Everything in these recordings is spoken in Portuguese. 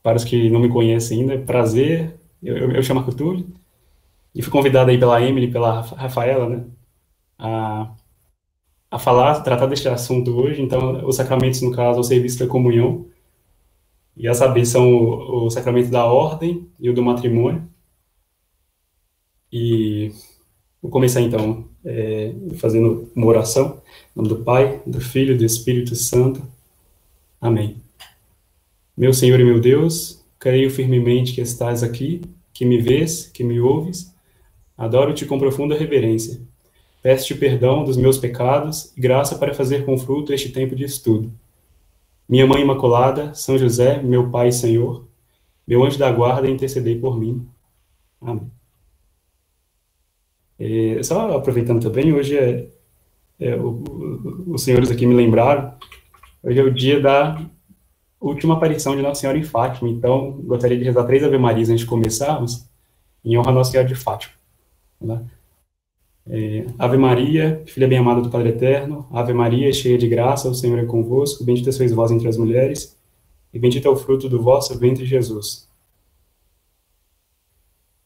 Para os que não me conhecem ainda, prazer, eu chamo Marco Túlio, e fui convidado aí pela Emily, pela Rafaela, né, a, a falar, tratar deste assunto hoje. Então, os sacramentos, no caso, o serviço da comunhão, e a saber, são o sacramento da ordem e o do matrimônio. E vou começar, então, fazendo uma oração, em nome do Pai, do Filho e do Espírito Santo. Amém. Meu Senhor e meu Deus, creio firmemente que estás aqui, que me vês, que me ouves. Adoro-te com profunda reverência. Peço-te perdão dos meus pecados e graça para fazer com fruto este tempo de estudo. Minha Mãe Imaculada, São José, meu Pai e Senhor, meu anjo da guarda, intercedei por mim. Amém. Só aproveitando também, hoje os senhores aqui me lembraram, hoje é o dia da última aparição de Nossa Senhora em Fátima, então gostaria de rezar 3 Ave-Marias antes de começarmos, em honra a Nossa Senhora de Fátima. Né? Ave Maria, filha bem-amada do Padre Eterno, Ave Maria, cheia de graça, o Senhor é convosco, bendita sois vós entre as mulheres, e bendito é o fruto do vosso ventre, Jesus.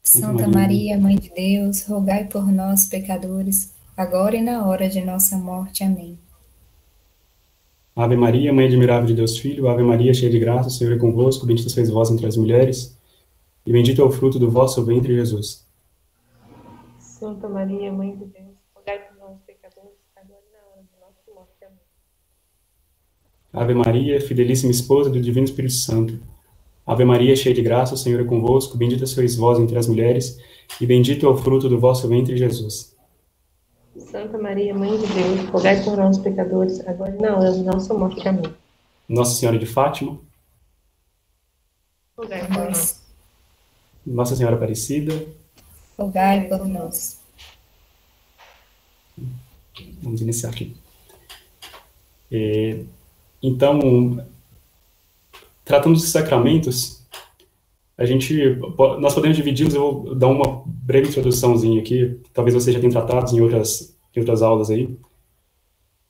Santa Santa Maria, Mãe de Deus, rogai por nós, pecadores, agora e na hora de nossa morte. Amém. Ave Maria, Mãe admirável de Deus Filho, Ave Maria, cheia de graça, o Senhor é convosco, bendita sois vós entre as mulheres, e bendito é o fruto do vosso ventre, Jesus. Santa Maria, Mãe de Deus, rogai por nós, pecadores, agora e na hora de nossa morte. Amém. Ave Maria, fidelíssima esposa do Divino Espírito Santo, Ave Maria, cheia de graça, o Senhor é convosco, bendita sois vós entre as mulheres, e bendito é o fruto do vosso ventre, Jesus. Santa Maria, Mãe de Deus, rogai por nós, pecadores, agora e na hora de nossa morte. Amém. Nossa Senhora de Fátima, Rogai por nós. Nossa Senhora Aparecida, Rogai por nós. Vamos iniciar aqui. Então, tratando dos sacramentos, nós podemos dividi-los. Eu vou dar uma breve introduçãozinha aqui, talvez você já tenha tratado em outras aulas aí.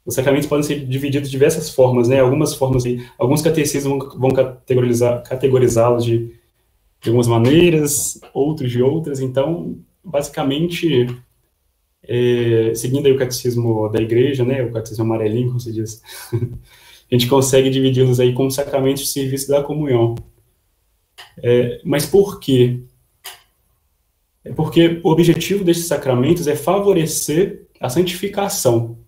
Os sacramentos podem ser divididos de diversas formas, né? Algumas formas, alguns catecismos vão categorizá-los de algumas maneiras, outros de outras. Então, basicamente, seguindo aí o catecismo da igreja, né? O catecismo amarelinho, como se diz, a gente consegue dividi-los aí como sacramentos de serviço da comunhão. Mas por quê? É porque o objetivo desses sacramentos é favorecer a santificação.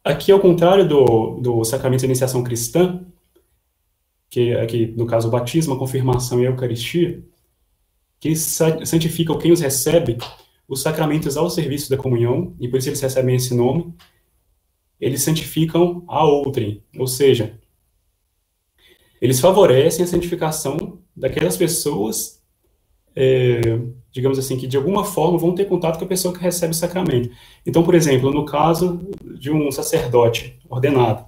Aqui, ao contrário do sacramento de iniciação cristã, que aqui, no caso, o batismo, a confirmação e a Eucaristia, que santificam quem os recebe, os sacramentos ao serviço da comunhão, e por isso eles recebem esse nome, eles santificam a outrem, ou seja, eles favorecem a santificação daquelas pessoas, digamos assim, que de alguma forma vão ter contato com a pessoa que recebe o sacramento. Então, por exemplo, no caso de um sacerdote ordenado,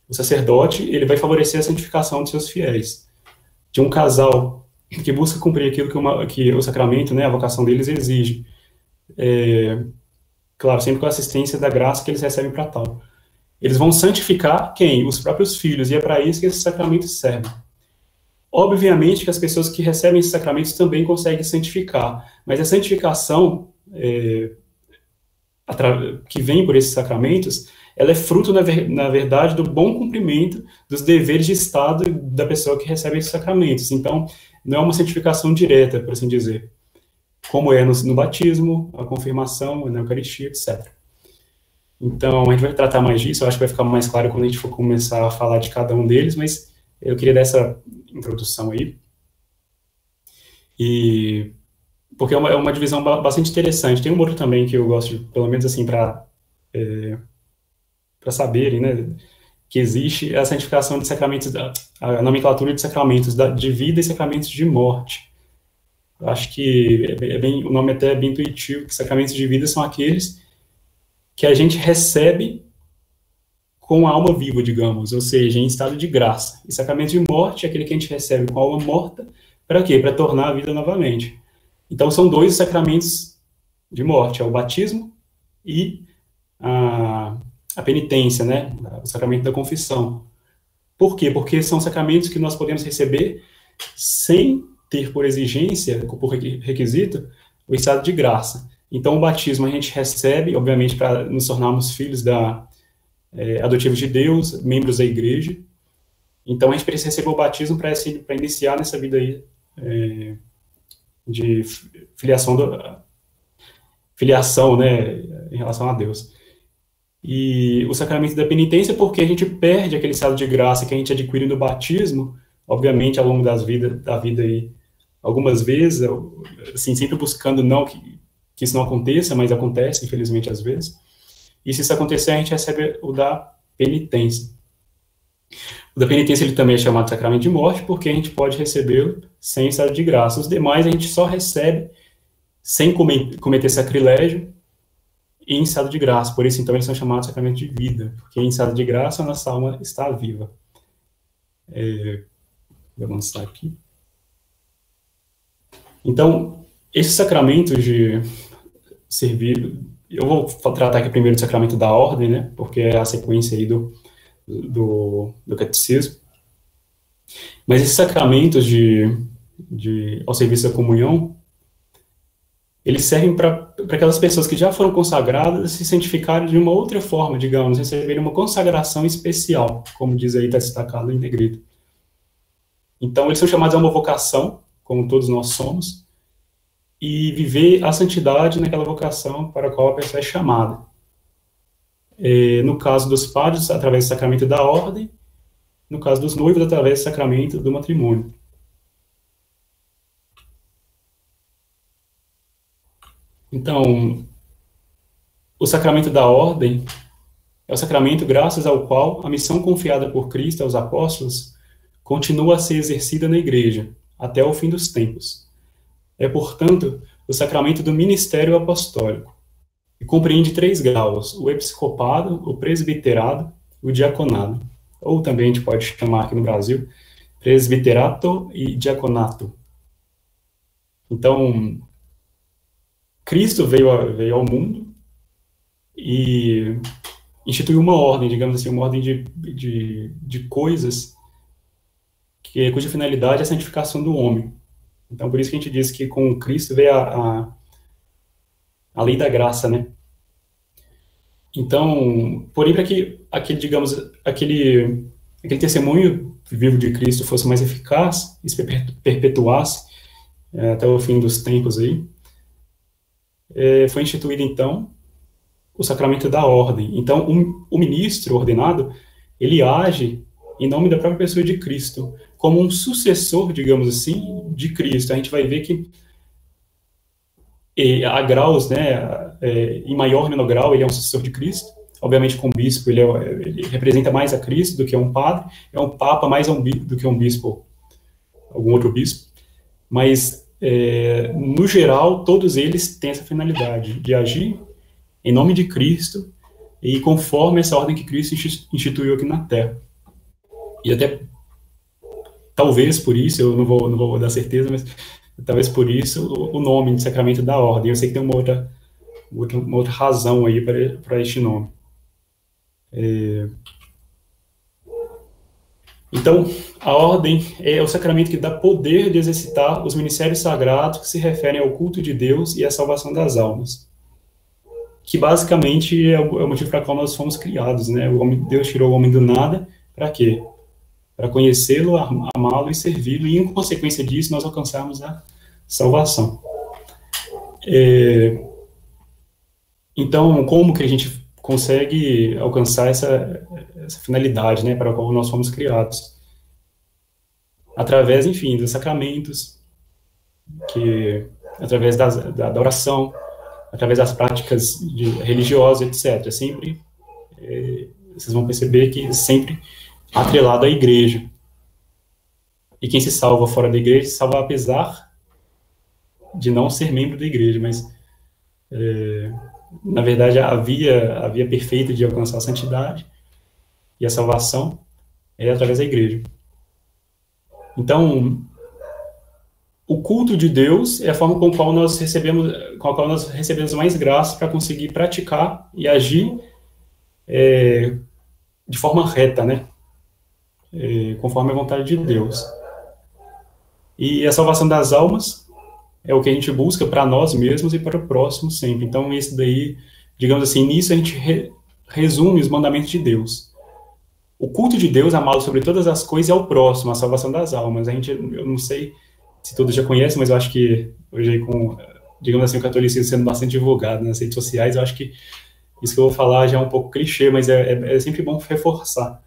o sacerdote, ele vai favorecer a santificação de seus fiéis. De um casal que busca cumprir aquilo que o sacramento, né, a vocação deles exige. Claro, sempre com a assistência da graça que eles recebem para tal. Eles vão santificar quem? Os próprios filhos, e é para isso que esses sacramentos servem. Obviamente que as pessoas que recebem esses sacramentos também conseguem santificar, mas a santificação que vem por esses sacramentos, ela é fruto, na verdade, do bom cumprimento dos deveres de Estado da pessoa que recebe esses sacramentos. Então, não é uma santificação direta, por assim dizer, como é no batismo, a confirmação, na Eucaristia, etc. Então, a gente vai tratar mais disso, eu acho que vai ficar mais claro quando a gente for começar a falar de cada um deles, mas eu queria dar essa introdução aí. Porque é uma divisão bastante interessante. Tem um outro também que eu gosto, pelo menos assim, para saberem, né, que existe a santificação de sacramentos, a nomenclatura de sacramentos de vida e sacramentos de morte. Eu acho que o nome até é bem intuitivo, que sacramentos de vida são aqueles que a gente recebe com a alma viva, digamos, ou seja, em estado de graça. E sacramento de morte é aquele que a gente recebe com a alma morta, para quê? Para tornar a vida novamente. Então, são 2 sacramentos de morte, é o batismo e a penitência, né? O sacramento da confissão. Por quê? Porque são sacramentos que nós podemos receber sem ter por exigência, por requisito, o estado de graça. Então, o batismo a gente recebe, obviamente, para nos tornarmos filhos adotivos de Deus, membros da igreja. Então, a gente precisa receber o batismo para iniciar nessa vida aí de filiação, né, em relação a Deus. E o sacramento da penitência, porque a gente perde aquele estado de graça que a gente adquire no batismo, obviamente, ao longo da vida aí, algumas vezes, assim, sempre buscando não que isso não aconteça, mas acontece, infelizmente, às vezes. E se isso acontecer, a gente recebe o da penitência. O da penitência, ele também é chamado de sacramento de morte, porque a gente pode recebê-lo sem estado de graça. Os demais, a gente só recebe sem cometer sacrilégio e em estado de graça. Por isso, então, eles são chamados de sacramento de vida, porque em estado de graça, a nossa alma está viva. Vou avançar aqui. Então, esses sacramentos de servir... Eu vou tratar aqui primeiro do sacramento da ordem, né? Porque é a sequência aí do catecismo. Mas esses sacramentos ao serviço da comunhão, eles servem para aquelas pessoas que já foram consagradas se santificarem de uma outra forma, digamos, receberem uma consagração especial, como diz aí, está destacado em negrito. Então, eles são chamados a uma vocação, como todos nós somos, e viver a santidade naquela vocação para a qual a pessoa é chamada. No caso dos padres, através do sacramento da ordem, no caso dos noivos, através do sacramento do matrimônio. Então, o sacramento da ordem é o sacramento graças ao qual a missão confiada por Cristo aos apóstolos continua a ser exercida na igreja, até o fim dos tempos. É, portanto, o sacramento do ministério apostólico, e compreende 3 graus: o episcopado, o presbiterado e o diaconado. Ou também a gente pode chamar aqui no Brasil, presbiterato e diaconato. Então, Cristo veio ao mundo e instituiu uma ordem, digamos assim, uma ordem de coisas cuja finalidade é a santificação do homem. Então, por isso que a gente diz que com Cristo veio a lei da graça, né? Então, porém, para que aquele testemunho vivo de Cristo fosse mais eficaz e se perpetuasse até o fim dos tempos aí, foi instituído, então, o sacramento da ordem. Então, o ministro ordenado, ele age em nome da própria pessoa de Cristo, como um sucessor, digamos assim, de Cristo. A gente vai ver que há graus, né, em maior ou menor grau, ele é um sucessor de Cristo. Obviamente, com o bispo, ele representa mais a Cristo do que um padre, é um papa mais do que um bispo, algum outro bispo. Mas, no geral, todos eles têm essa finalidade de agir em nome de Cristo e conforme essa ordem que Cristo instituiu aqui na Terra. E até, talvez por isso, eu não vou dar certeza, mas talvez por isso o nome de sacramento da ordem. Eu sei que tem uma outra razão aí para este nome. Então, a ordem é o sacramento que dá poder de exercitar os ministérios sagrados que se referem ao culto de Deus e à salvação das almas. Que basicamente é o motivo para o qual nós fomos criados, né? Deus tirou o homem do nada, para quê? Para conhecê-lo, amá-lo e servi-lo, e em consequência disso nós alcançarmos a salvação. Então, como que a gente consegue alcançar essa finalidade, né, para a qual nós fomos criados? Através, enfim, dos sacramentos, através da oração, através das práticas religiosas, etc. Sempre, vocês vão perceber que sempre atrelado à igreja. E quem se salva fora da igreja se salva apesar de não ser membro da igreja, mas na verdade a via perfeita de alcançar a santidade e a salvação é através da igreja. Então, o culto de Deus é a forma com a qual nós recebemos mais graça para conseguir praticar e agir de forma reta, né? Conforme a vontade de Deus. E a salvação das almas é o que a gente busca para nós mesmos e para o próximo sempre. Então, esse daí, digamos assim, nisso a gente resume os mandamentos de Deus. O culto de Deus, amá-lo sobre todas as coisas, é o próximo, a salvação das almas. Eu não sei se todos já conhecem, mas eu acho que hoje, com, digamos assim, o catolicismo sendo bastante divulgado nas redes sociais, eu acho que isso que eu vou falar já é um pouco clichê, mas é sempre bom reforçar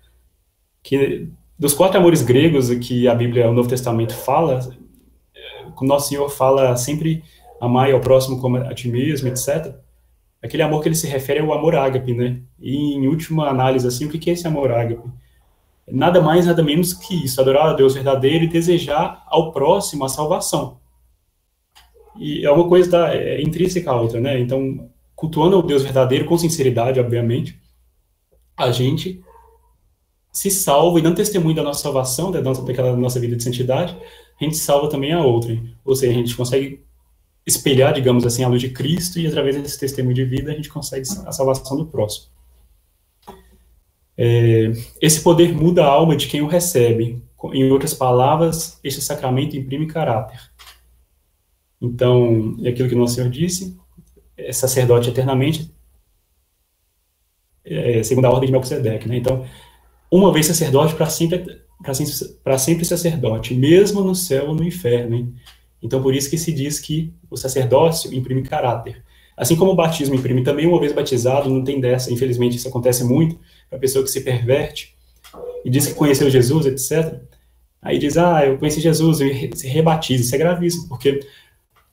que dos 4 amores gregos que a Bíblia, o Novo Testamento fala, o Nosso Senhor fala sempre amar ao próximo como a ti mesmo, etc. Aquele amor que ele se refere é o amor ágape, né? E em última análise, assim, o que é esse amor ágape? Nada mais, nada menos que isso, adorar a Deus verdadeiro e desejar ao próximo a salvação. E é uma coisa intrínseca à outra, né? Então, cultuando o Deus verdadeiro com sinceridade, obviamente, a gente se salva e dando testemunho da nossa salvação, daquela nossa vida de santidade, a gente salva também a outra. Ou seja, a gente consegue espelhar, digamos assim, a luz de Cristo e através desse testemunho de vida a gente consegue a salvação do próximo. Esse poder muda a alma de quem o recebe. Em outras palavras, este sacramento imprime caráter. Então, é aquilo que o Nosso Senhor disse, é sacerdote eternamente, segundo a ordem de Melquisedeque, né? Então, uma vez sacerdote, para sempre sacerdote, mesmo no céu ou no inferno, hein? Então, por isso que se diz que o sacerdócio imprime caráter. Assim como o batismo imprime também, uma vez batizado, não tem dessa, infelizmente isso acontece muito, para a pessoa que se perverte e diz que conheceu Jesus, etc. Aí diz, eu conheci Jesus, e se rebatiza. Isso é gravíssimo, porque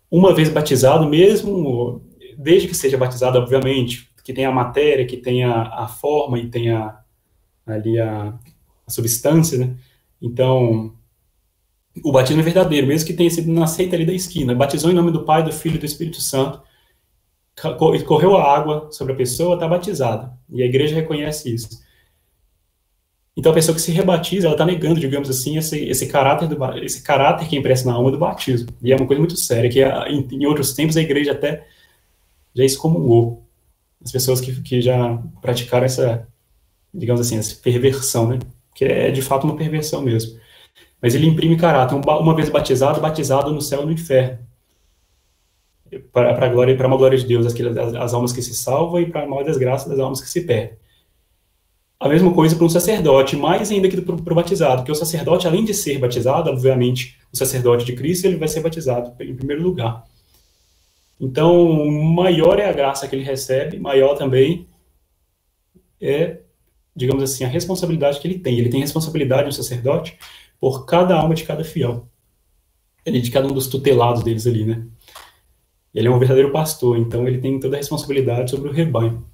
uma vez batizado, mesmo, desde que seja batizado, obviamente, que tenha a matéria, que tenha a forma e tenha ali a substância, né? Então, o batismo é verdadeiro, mesmo que tenha sido na seita ali da esquina. Batizou em nome do Pai, do Filho e do Espírito Santo, correu a água sobre a pessoa, está batizada. E a igreja reconhece isso. Então, a pessoa que se rebatiza, ela está negando, digamos assim, esse caráter que é impresso na alma do batismo. E é uma coisa muito séria, que em outros tempos a igreja até já excomungou as pessoas que já praticaram essa, digamos assim, essa perversão, né? Que é de fato uma perversão mesmo. Mas ele imprime caráter. Uma vez batizado no céu e no inferno. Para a glória e para uma glória de Deus, as almas que se salvam e para a maior desgraça das almas que se perdem. A mesma coisa para um sacerdote, mais ainda que para o batizado, porque o sacerdote, além de ser batizado, obviamente, o sacerdote de Cristo, ele vai ser batizado em primeiro lugar. Então, maior é a graça que ele recebe, maior também é, digamos assim, a responsabilidade que ele tem. Ele tem responsabilidade, o sacerdote, por cada alma de cada fiel. Ele de cada um dos tutelados deles ali, né? Ele é um verdadeiro pastor, então ele tem toda a responsabilidade sobre o rebanho.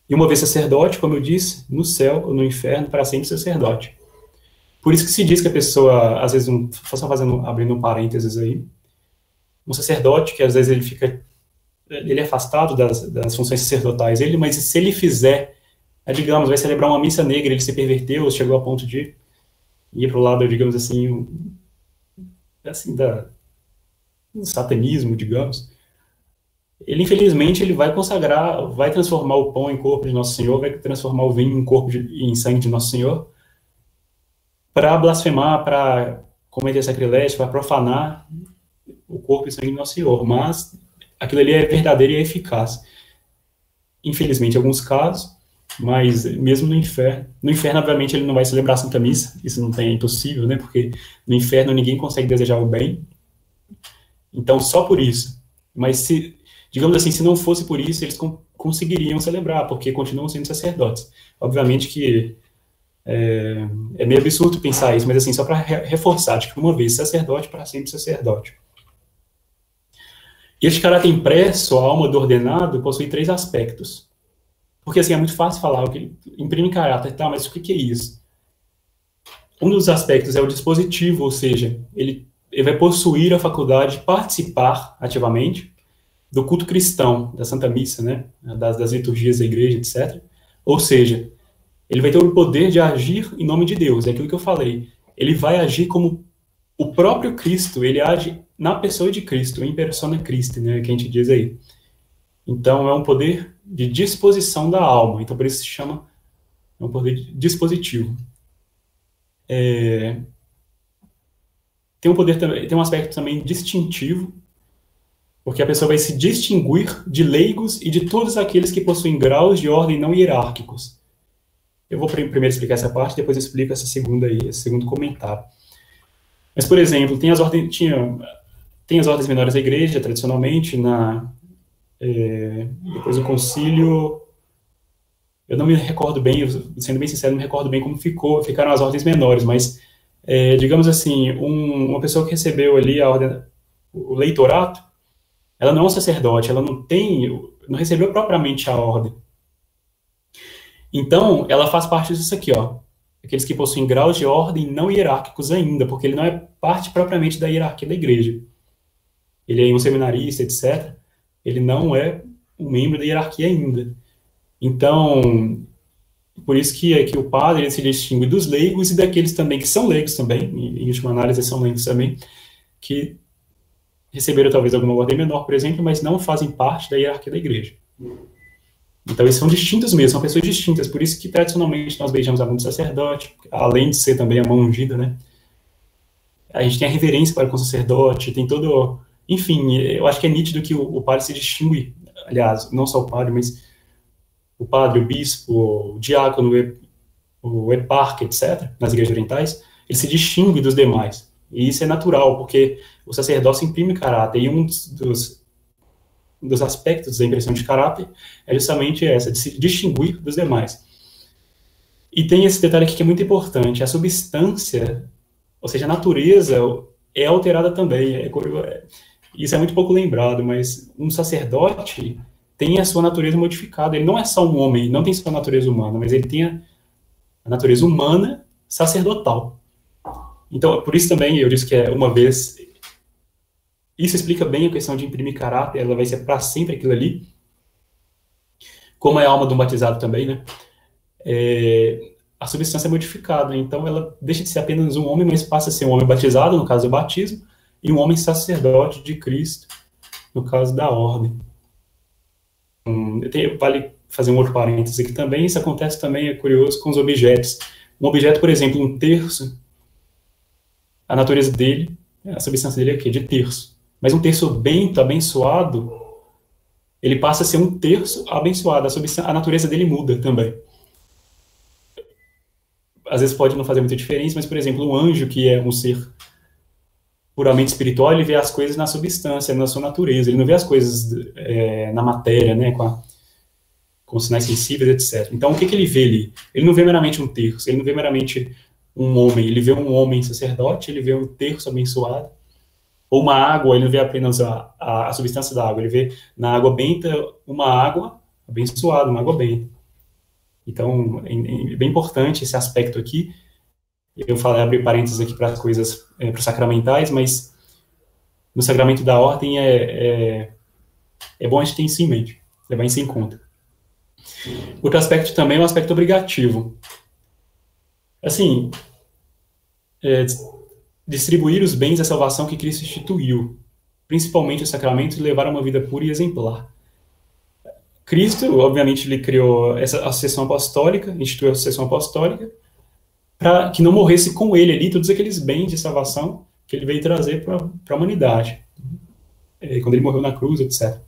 E uma vez sacerdote, como eu disse, no céu ou no inferno, para sempre sacerdote. Por isso que se diz que a pessoa, às vezes, só abrindo um parênteses aí, um sacerdote que às vezes ele é afastado das funções sacerdotais, mas se ele fizer, digamos, vai celebrar uma missa negra, ele se perverteu, chegou a ponto de ir para o lado, digamos assim, do satanismo, digamos, ele, infelizmente, ele vai consagrar, vai transformar o pão em corpo de Nosso Senhor, vai transformar o vinho em sangue de Nosso Senhor, para blasfemar, para cometer sacrilégio, para profanar o corpo e sangue de Nosso Senhor. Mas aquilo ali é verdadeiro e é eficaz. Infelizmente, em alguns casos, mas mesmo no inferno, obviamente, ele não vai celebrar a Santa Missa, isso é impossível, né? Porque no inferno ninguém consegue desejar o bem. Então, só por isso. Mas digamos assim, se não fosse por isso, eles conseguiriam celebrar, porque continuam sendo sacerdotes. Obviamente que é meio absurdo pensar isso, mas assim, só para reforçar, de que uma vez sacerdote, para sempre sacerdote. E este caráter impresso, a alma do ordenado, possui 3 aspectos. Porque assim, é muito fácil falar, o que imprime caráter, tá, mas o que é isso? Um dos aspectos é o dispositivo, ou seja, ele vai possuir a faculdade de participar ativamente do culto cristão, da Santa Missa, né, das liturgias da igreja, etc. Ou seja, ele vai ter o poder de agir em nome de Deus, é aquilo que eu falei. Ele vai agir como o próprio Cristo, ele age na pessoa de Cristo, em persona Christi, né, que a gente diz aí. Então, é um poder de disposição da alma. Então, por isso se chama um poder dispositivo. Tem um poder também, tem um aspecto também distintivo, porque a pessoa vai se distinguir de leigos e de todos aqueles que possuem graus de ordem não hierárquicos. Eu vou primeiro explicar essa parte, depois eu explico essa segunda aí, esse segundo comentário. Mas, por exemplo, tem as ordens menores da igreja, tradicionalmente, depois do concílio, eu não me recordo bem, sendo bem sincero, não me recordo bem como ficaram as ordens menores, mas, digamos assim, uma pessoa que recebeu ali o leitorato, ela não é um sacerdote, ela não recebeu propriamente a ordem. Então, ela faz parte disso aqui, ó, aqueles que possuem graus de ordem não hierárquicos ainda, porque ele não é parte propriamente da hierarquia da igreja. Ele é um seminarista, etc. Ele não é um membro da hierarquia ainda. Então, por isso que o padre ele se distingue dos leigos e daqueles também que são leigos também, em última análise são leigos também, que receberam talvez alguma ordem menor, por exemplo, mas não fazem parte da hierarquia da igreja. Então, eles são distintos mesmo, são pessoas distintas, por isso que tradicionalmente nós beijamos a mão do sacerdote, além de ser também a mão ungida, né? A gente tem a reverência para com o sacerdote, tem todo... Enfim, eu acho que é nítido que o padre se distingue, aliás, não só o padre, mas o padre, o bispo, o diácono, o eparca, etc., nas igrejas orientais, ele se distingue dos demais. E isso é natural, porque o sacerdócio imprime caráter, e um dos aspectos da impressão de caráter é justamente essa, de se distinguir dos demais. E tem esse detalhe aqui que é muito importante, a substância, ou seja, a natureza é alterada também, isso é muito pouco lembrado, mas um sacerdote tem a sua natureza modificada, ele não é só um homem, não tem só a natureza humana, mas ele tem a natureza humana sacerdotal. Então, por isso também, eu disse que uma vez, isso explica bem a questão de imprimir caráter, ela vai ser para sempre aquilo ali, como é a alma de um batizado também, né? A substância é modificada, então ela deixa de ser apenas um homem, mas passa a ser um homem batizado, no caso do batismo, e um homem sacerdote de Cristo, no caso da ordem. Vale fazer um outro parênteses aqui também, isso acontece também, é curioso, com os objetos. Um objeto, por exemplo, um terço, a natureza dele, a substância dele é o quê? De terço. Mas um terço bento, abençoado, ele passa a ser um terço abençoado, a natureza dele muda também. Às vezes pode não fazer muita diferença, mas, por exemplo, um anjo, que é um ser puramente espiritual, ele vê as coisas na substância, na sua natureza, ele não vê as coisas na matéria, né, com sinais sensíveis, etc. Então, o que ele vê ali? Ele não vê meramente um terço, ele não vê meramente um homem, ele vê um homem sacerdote, ele vê um terço abençoado, ou uma água, ele não vê apenas a substância da água, ele vê na água benta uma água abençoada, uma água benta. Então, é bem importante esse aspecto aqui. Eu abri parênteses aqui para as coisas, para os sacramentais, mas no sacramento da ordem é bom a gente ter isso em mente, levar isso em conta. Outro aspecto também é o aspecto obrigativo. Assim, distribuir os bens da salvação que Cristo instituiu, principalmente os sacramentos, e levar uma vida pura e exemplar. Cristo, obviamente, ele criou a sucessão apostólica, instituiu a sucessão apostólica, para que não morresse com ele ali todos aqueles bens de salvação que ele veio trazer para a humanidade. Quando ele morreu na cruz, etc.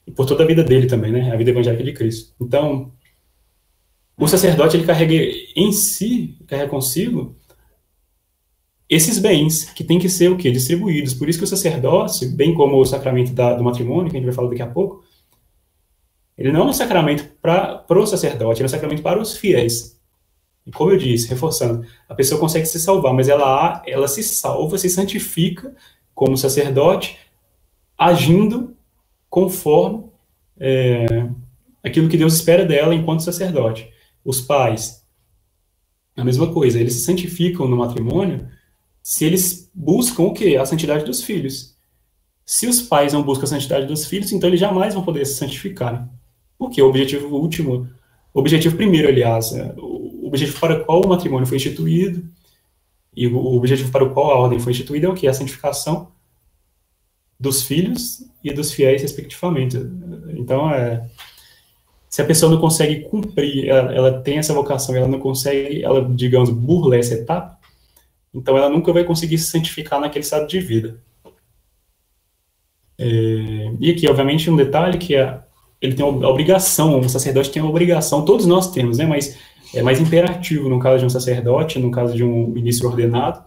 E por toda a vida dele também, né? A vida evangélica de Cristo. Então, o sacerdote, ele carrega em si, carrega consigo, esses bens, que tem que ser o quê? Distribuídos. Por isso que o sacerdócio, bem como o sacramento do matrimônio, que a gente vai falar daqui a pouco, ele não é um sacramento para o sacerdote, ele é um sacramento para os fiéis. E como eu disse, reforçando, a pessoa consegue se salvar, mas ela se salva, se santifica como sacerdote, agindo conforme aquilo que Deus espera dela enquanto sacerdote. Os pais, a mesma coisa, eles se santificam no matrimônio se eles buscam o quê? A santidade dos filhos. Se os pais não buscam a santidade dos filhos, então eles jamais vão poder se santificar. Porque o objetivo primeiro, aliás, o objetivo para o qual o matrimônio foi instituído e o objetivo para o qual a ordem foi instituída é o quê? A santificação dos filhos e dos fiéis, respectivamente. Então, Se a pessoa não consegue cumprir, ela tem essa vocação, ela não consegue, ela, digamos, burla essa etapa, então ela nunca vai conseguir se santificar naquele estado de vida. E aqui, obviamente, um detalhe que ele tem a obrigação, um sacerdote tem a obrigação, todos nós temos, né, mas é mais imperativo no caso de um sacerdote, no caso de um ministro ordenado,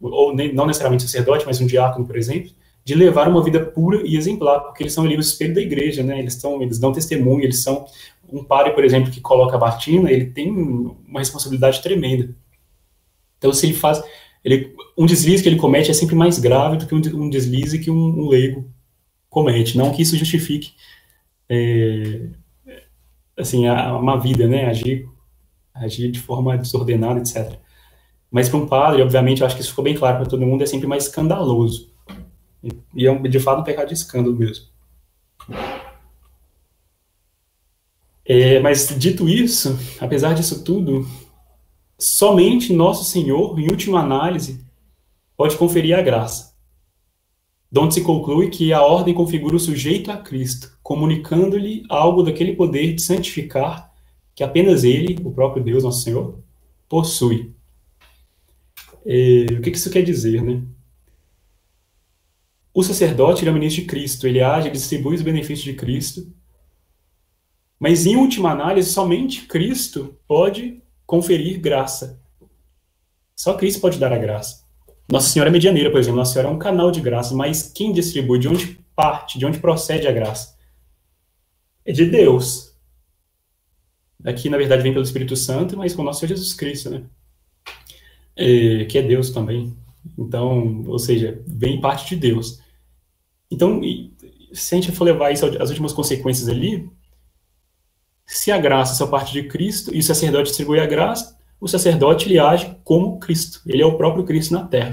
ou não necessariamente sacerdote, mas um diácono, por exemplo, de levar uma vida pura e exemplar, porque eles são ali o espelho da igreja, né, eles dão testemunho, eles são um padre, por exemplo, que coloca a batina, ele tem uma responsabilidade tremenda. Então, se ele faz, um deslize que ele comete é sempre mais grave do que um deslize que um leigo comete, não que isso justifique assim, uma vida, né, agir de forma desordenada, etc. Mas para um padre, obviamente, eu acho que isso ficou bem claro para todo mundo, é sempre mais escandaloso. E é, de fato, um pecado de escândalo mesmo. Mas, dito isso, apesar disso tudo, somente Nosso Senhor, em última análise, pode conferir a graça, de onde se conclui que a ordem configura o sujeito a Cristo, comunicando-lhe algo daquele poder de santificar que apenas Ele, o próprio Deus, Nosso Senhor, possui. O que isso quer dizer, né? O sacerdote, ele é o ministro de Cristo, ele age, ele distribui os benefícios de Cristo, mas, em última análise, somente Cristo pode conferir graça. Só Cristo pode dar a graça. Nossa Senhora é medianeira, por exemplo, Nossa Senhora é um canal de graça, mas quem distribui, de onde parte, de onde procede a graça? É de Deus. Aqui, na verdade, vem pelo Espírito Santo, mas com Nosso Senhor Jesus Cristo, né? Que é Deus também. Então, ou seja, vem parte de Deus. Então, se a gente for levar isso às últimas consequências ali, se a graça só parte de Cristo e o sacerdote distribui a graça, o sacerdote ele age como Cristo. Ele é o próprio Cristo na Terra.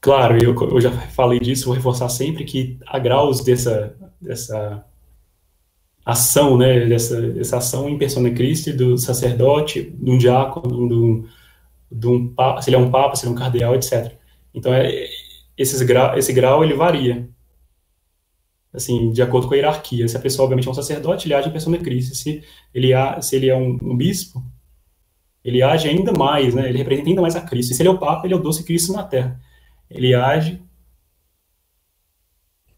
Claro, eu já falei disso, vou reforçar sempre que há graus dessa ação, né, dessa ação em persona Christi do sacerdote, de um diácono, de um papa, se ele é um papa, se ele é um cardeal, etc. Então, esse grau ele varia, assim, de acordo com a hierarquia. Se a pessoa, obviamente, é um sacerdote, ele age em persona Christi. Se ele é um bispo, ele age ainda mais, né, ele representa ainda mais a Cristo. E se ele é o papa, ele é o doce Cristo na Terra. Ele age,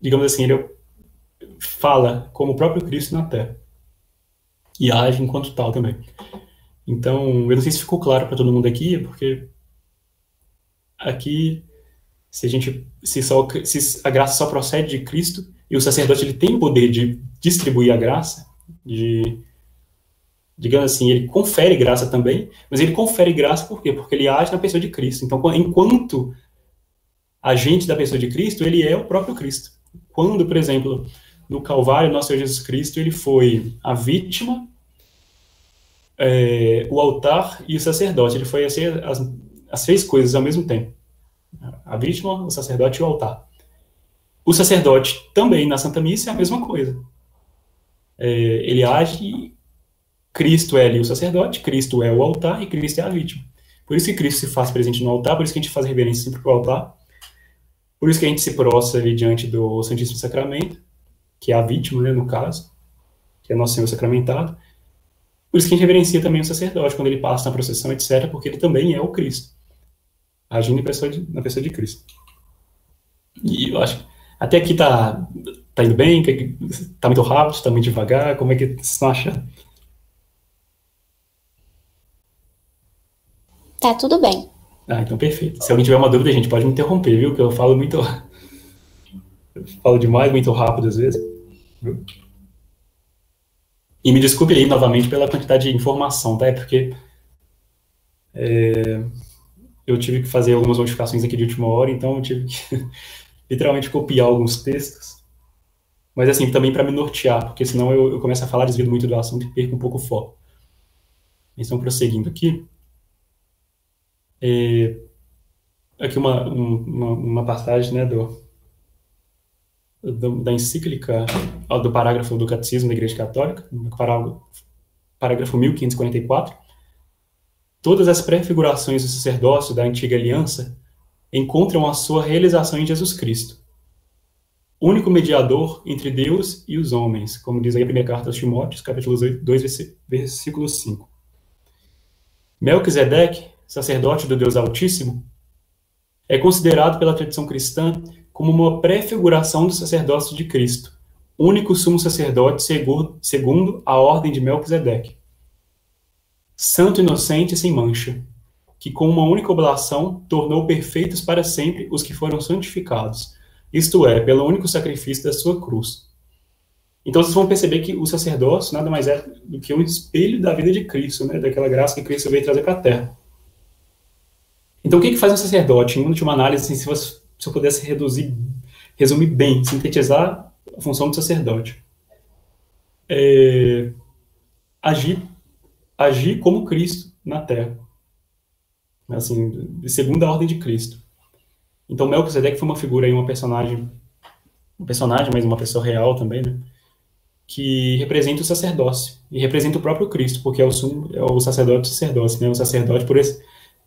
digamos assim, ele fala como o próprio Cristo na Terra. E age enquanto tal também. Então, eu não sei se ficou claro para todo mundo aqui, porque aqui, se a graça só procede de Cristo, e o sacerdote ele tem o poder de distribuir a graça, digamos assim, ele confere graça também, mas ele confere graça por quê? Porque ele age na pessoa de Cristo. Então, enquanto agente da pessoa de Cristo, ele é o próprio Cristo. Quando, por exemplo, no Calvário, nosso Senhor Jesus Cristo, ele foi a vítima, o altar e o sacerdote. Ele foi assim, as 3 coisas ao mesmo tempo. A vítima, o sacerdote e o altar. O sacerdote também, na Santa Missa, é a mesma coisa. Ele age, Cristo é ali o sacerdote, Cristo é o altar e Cristo é a vítima. Por isso que Cristo se faz presente no altar, por isso que a gente faz reverência sempre para o altar, por isso que a gente se prostra ali diante do Santíssimo Sacramento, que é a vítima, né, no caso, que é Nosso Senhor sacramentado. Por isso que a gente reverencia também o sacerdote, quando ele passa na procissão, etc., porque ele também é o Cristo, agindo na pessoa de Cristo. E eu acho que até aqui tá indo bem, tá muito rápido, tá muito devagar, como é que vocês estão achando? Tá tudo bem. Então perfeito. Se alguém tiver uma dúvida, a gente pode me interromper, viu? Que eu falo muito... Eu falo demais, muito rápido às vezes. Viu? E me desculpe aí novamente pela quantidade de informação, tá? É porque eu tive que fazer algumas modificações aqui de última hora, então eu tive que literalmente copiar alguns textos. Mas assim, também para me nortear, porque senão eu começo a falar, desvio muito do assunto e perco um pouco o foco. Então, prosseguindo aqui. Aqui uma passagem, né, da encíclica, do parágrafo do Catecismo da Igreja Católica, no parágrafo 1544. Todas as prefigurações do sacerdócio da antiga aliança encontram a sua realização em Jesus Cristo. único mediador entre Deus e os homens, como diz aí a primeira carta aos Timóteos, capítulo 2, versículo 5. Melquisedeque, sacerdote do Deus Altíssimo, é considerado pela tradição cristã como uma prefiguração do sacerdócio de Cristo, único sumo sacerdote segundo a ordem de Melquisedeque. Santo, inocente e sem mancha, que com uma única oblação tornou perfeitos para sempre os que foram santificados, isto é, pelo único sacrifício da sua cruz. Então vocês vão perceber que o sacerdócio nada mais é do que um espelho da vida de Cristo, né, daquela graça que Cristo veio trazer para a Terra. Então o que faz um sacerdote? Em última análise, assim, se eu pudesse resumir bem, sintetizar a função do sacerdote, agir como Cristo na Terra, assim, segundo a ordem de Cristo. Então Melquisedeque foi uma figura aí, um personagem, mas uma pessoa real também, né, que representa o sacerdócio e representa o próprio Cristo, porque é o sacerdote do sacerdócio, né, o sacerdote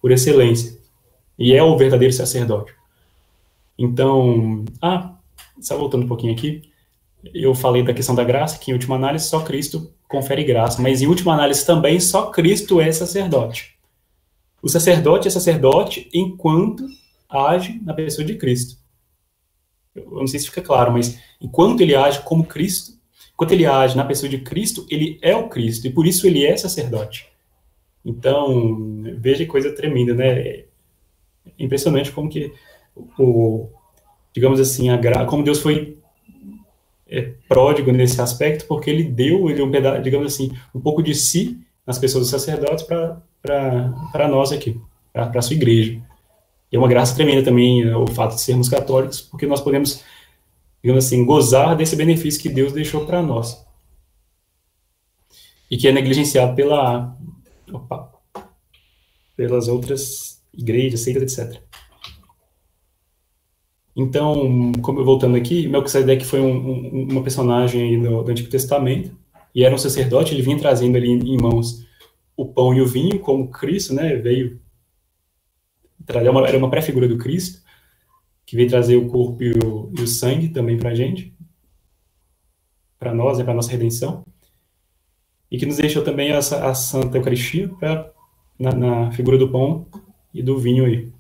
por excelência, e é o verdadeiro sacerdote. Então, só voltando um pouquinho aqui, eu falei da questão da graça, que em última análise só Cristo confere graça, mas em última análise também só Cristo é sacerdote. O sacerdote é sacerdote enquanto age na pessoa de Cristo. Eu não sei se fica claro, mas enquanto ele age como Cristo, enquanto ele age na pessoa de Cristo, ele é o Cristo, e por isso ele é sacerdote. Então, veja que coisa tremenda, né? É impressionante como que, digamos assim, como Deus foi pródigo nesse aspecto, porque ele deu um pedaço, digamos assim, um pouco de si nas pessoas dos sacerdotes para nós aqui, para a sua igreja. E é uma graça tremenda também o fato de sermos católicos, porque nós podemos, digamos assim, gozar desse benefício que Deus deixou para nós. E que é negligenciado pelas outras igrejas, seitas, etc. Então, voltando aqui, Melquisedeque foi uma personagem aí do Antigo Testamento, e era um sacerdote, ele vinha trazendo ali em mãos o pão e o vinho, como Cristo, né, veio trazer, era uma pré-figura do Cristo, que veio trazer o corpo e o sangue também para a gente, para nós, para a nossa redenção, e que nos deixou também a Santa Eucaristia na figura do pão e do vinho aí.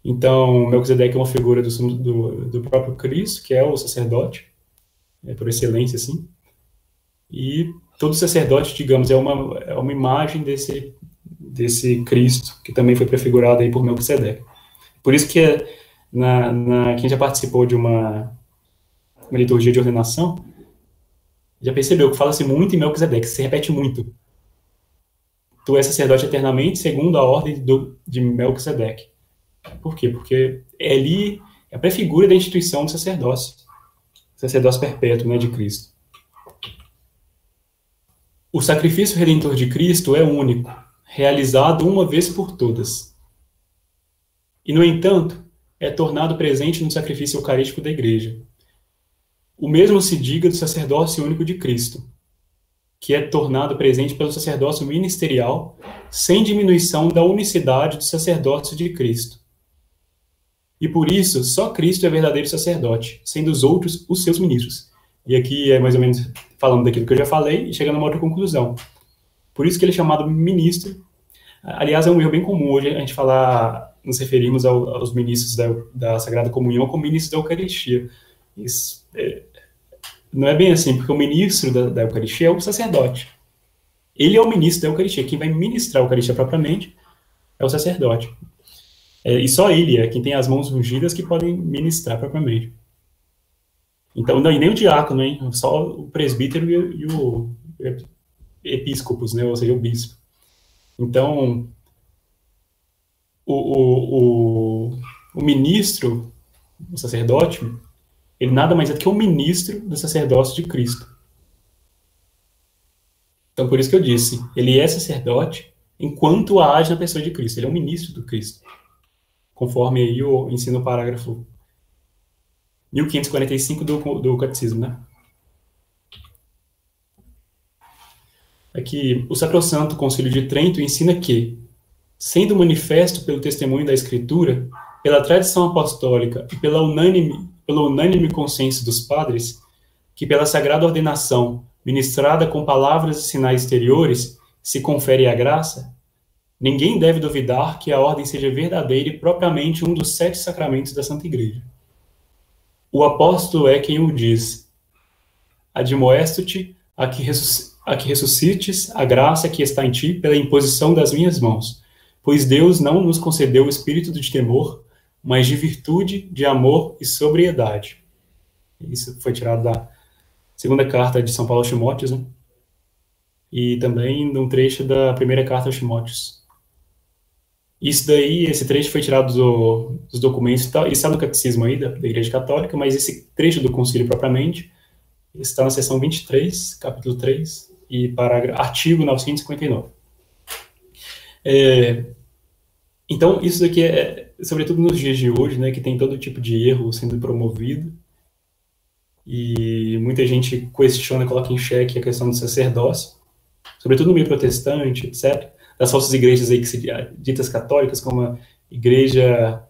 Então, Melquisedeque é uma figura do próprio Cristo, que é o sacerdote, por excelência, assim. E todo sacerdote, digamos, é uma imagem desse Cristo, que também foi prefigurado aí por Melquisedeque. Por isso que quem já participou de uma liturgia de ordenação, já percebeu que fala-se muito em Melquisedeque, se repete muito. Tu és sacerdote eternamente, segundo a ordem de Melquisedeque. Por quê? Porque ali é a prefigura da instituição do sacerdócio perpétuo, né, de Cristo. O sacrifício redentor de Cristo é único, realizado uma vez por todas. E, no entanto, é tornado presente no sacrifício eucarístico da Igreja. O mesmo se diga do sacerdócio único de Cristo, que é tornado presente pelo sacerdócio ministerial, sem diminuição da unicidade do sacerdócio de Cristo. E por isso, só Cristo é verdadeiro sacerdote, sendo os outros os seus ministros. E aqui é mais ou menos falando daquilo que eu já falei e chegando a uma outra conclusão. Por isso que ele é chamado ministro. Aliás, é um erro bem comum hoje a gente nos referimos aos ministros da Sagrada Comunhão como ministros da Eucaristia. Isso não é bem assim, porque o ministro da Eucaristia é o sacerdote. Ele é o ministro da Eucaristia. Quem vai ministrar a Eucaristia propriamente é o sacerdote. E só ele é quem tem as mãos ungidas que podem ministrar propriamente. Então, não, e nem o diácono, hein? Só o presbítero e o episcopos, né? Ou seja, o bispo. Então, o ministro, o sacerdote, ele nada mais é do que o ministro do sacerdócio de Cristo. Então, por isso que eu disse, ele é sacerdote enquanto age na pessoa de Cristo. Ele é um ministro do Cristo. Conforme aí ensina o parágrafo 1545 do Catecismo, né? Aqui, o Sacrosanto Concílio de Trento ensina que, sendo manifesto pelo testemunho da Escritura, pela tradição apostólica e pela pelo unânime consenso dos padres, que pela sagrada ordenação, ministrada com palavras e sinais exteriores, se confere a graça, ninguém deve duvidar que a ordem seja verdadeira e propriamente um dos 7 sacramentos da Santa Igreja. O apóstolo é quem o diz: admoesto-te a que ressuscites a graça que está em ti pela imposição das minhas mãos, pois Deus não nos concedeu o espírito de temor, mas de virtude, de amor e sobriedade. Isso foi tirado da segunda carta de São Paulo aos Timóteos, né? E também de um trecho da primeira carta aos Timóteos. Isso daí, esse trecho foi tirado dos documentos, e está no catecismo aí da Igreja Católica, mas esse trecho do concílio propriamente está na seção 23, capítulo 3, e artigo 959. Então, isso daqui sobretudo nos dias de hoje, né, que tem todo tipo de erro sendo promovido, e muita gente questiona, coloca em xeque a questão do sacerdócio, sobretudo no meio protestante, etc., das falsas igrejas aí que se ditas católicas, como a igreja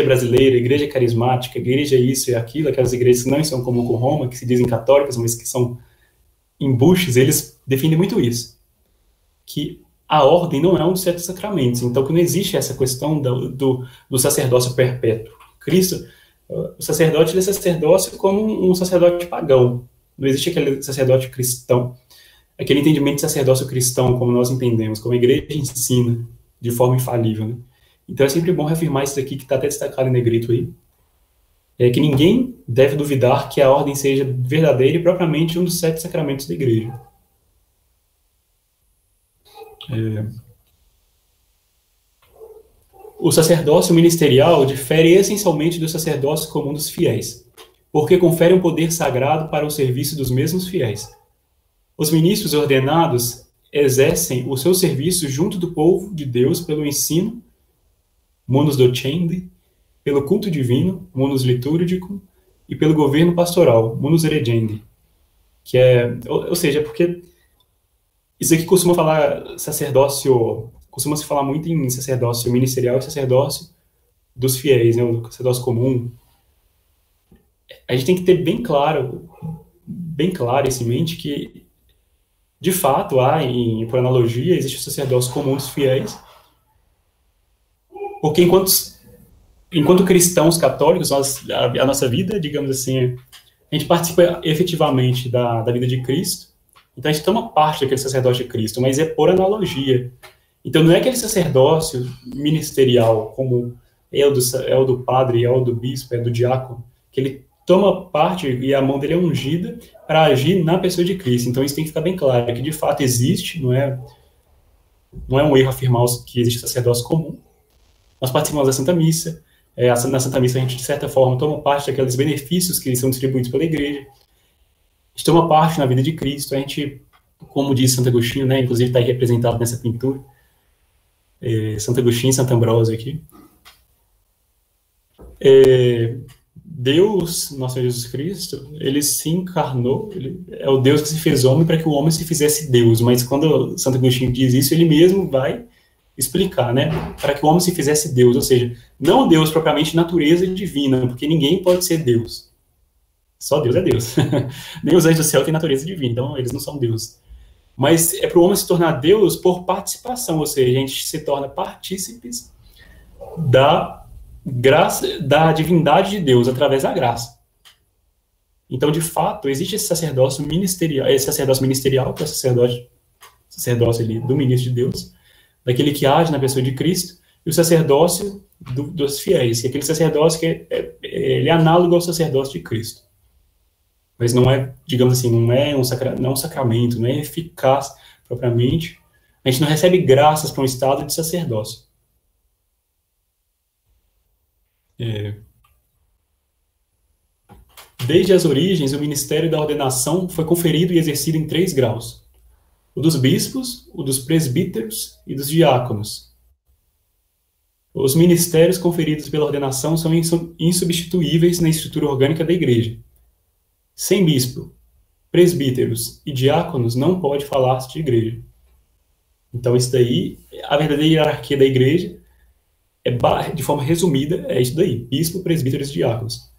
brasileira, igreja carismática, igreja isso e aquilo, aquelas igrejas que não são como com Roma, que se dizem católicas, mas que são embuches, eles definem muito isso, que a ordem não é um dos 7 sacramentos, então que não existe essa questão do sacerdócio perpétuo. Cristo, o sacerdote, ele é sacerdócio como um sacerdote pagão, não existe aquele sacerdote cristão, aquele entendimento de sacerdócio cristão, como nós entendemos, como a igreja ensina, de forma infalível, né? Então é sempre bom reafirmar isso aqui, que está até destacado em negrito aí, que ninguém deve duvidar que a ordem seja verdadeira e propriamente um dos 7 sacramentos da igreja. O sacerdócio ministerial difere essencialmente do sacerdócio comum dos fiéis, porque confere um poder sagrado para o serviço dos mesmos fiéis. Os ministros ordenados exercem o seu serviço junto do povo de Deus pelo ensino, munus docendi, pelo culto divino, munus liturgicum, e pelo governo pastoral, munus regendi, que ou seja, porque isso aqui costuma se falar muito em sacerdócio ministerial e sacerdócio dos fiéis, né, o sacerdócio comum. A gente tem que ter bem claro isso em mente, que de fato, por analogia, existe o sacerdócio comum dos fiéis, porque enquanto cristãos católicos, a nossa vida, digamos assim, a gente participa efetivamente da vida de Cristo, então a gente toma parte daquele sacerdócio de Cristo, mas é por analogia. Então não é aquele sacerdócio ministerial, como é o do padre, é o do bispo, é do diácono, que ele toma parte e a mão dele é ungida para agir na pessoa de Cristo. Então isso tem que ficar bem claro, que de fato existe, não é um erro afirmar que existe sacerdócio comum. Nós participamos da Santa Missa, na Santa Missa a gente, de certa forma, toma parte daqueles benefícios que são distribuídos pela Igreja, a gente toma parte na vida de Cristo, a gente, como diz Santo Agostinho, né, inclusive está aí representado nessa pintura, Santo Agostinho e Santo Ambrósio aqui, Deus, nosso Senhor Jesus Cristo, ele se encarnou, ele é o Deus que se fez homem para que o homem se fizesse Deus, mas quando Santo Agostinho diz isso, ele mesmo vai explicar, né, para que o homem se fizesse Deus, ou seja, não Deus propriamente natureza divina, porque ninguém pode ser Deus, só Deus é Deus, nem os anjos do céu têm natureza divina, então eles não são Deus, mas é para o homem se tornar Deus por participação, ou seja, a gente se torna partícipes da graça, da divindade de Deus através da graça. Então, de fato, existe esse sacerdócio ministerial, que é o sacerdócio ali do ministro de Deus, daquele que age na pessoa de Cristo, e o sacerdócio dos fiéis, que é aquele sacerdócio que ele é análogo ao sacerdócio de Cristo. Mas não é, digamos assim, não é um sacramento, não é eficaz propriamente. A gente não recebe graças para um estado de sacerdócio. Desde as origens, o ministério da ordenação foi conferido e exercido em 3 graus: o dos bispos, o dos presbíteros e dos diáconos. Os ministérios conferidos pela ordenação são insubstituíveis na estrutura orgânica da Igreja. Sem bispo, presbíteros e diáconos não pode falar-se de Igreja. Então, isso daí, a verdadeira hierarquia da Igreja, de forma resumida, é isso daí: bispo, presbíteros e diáconos.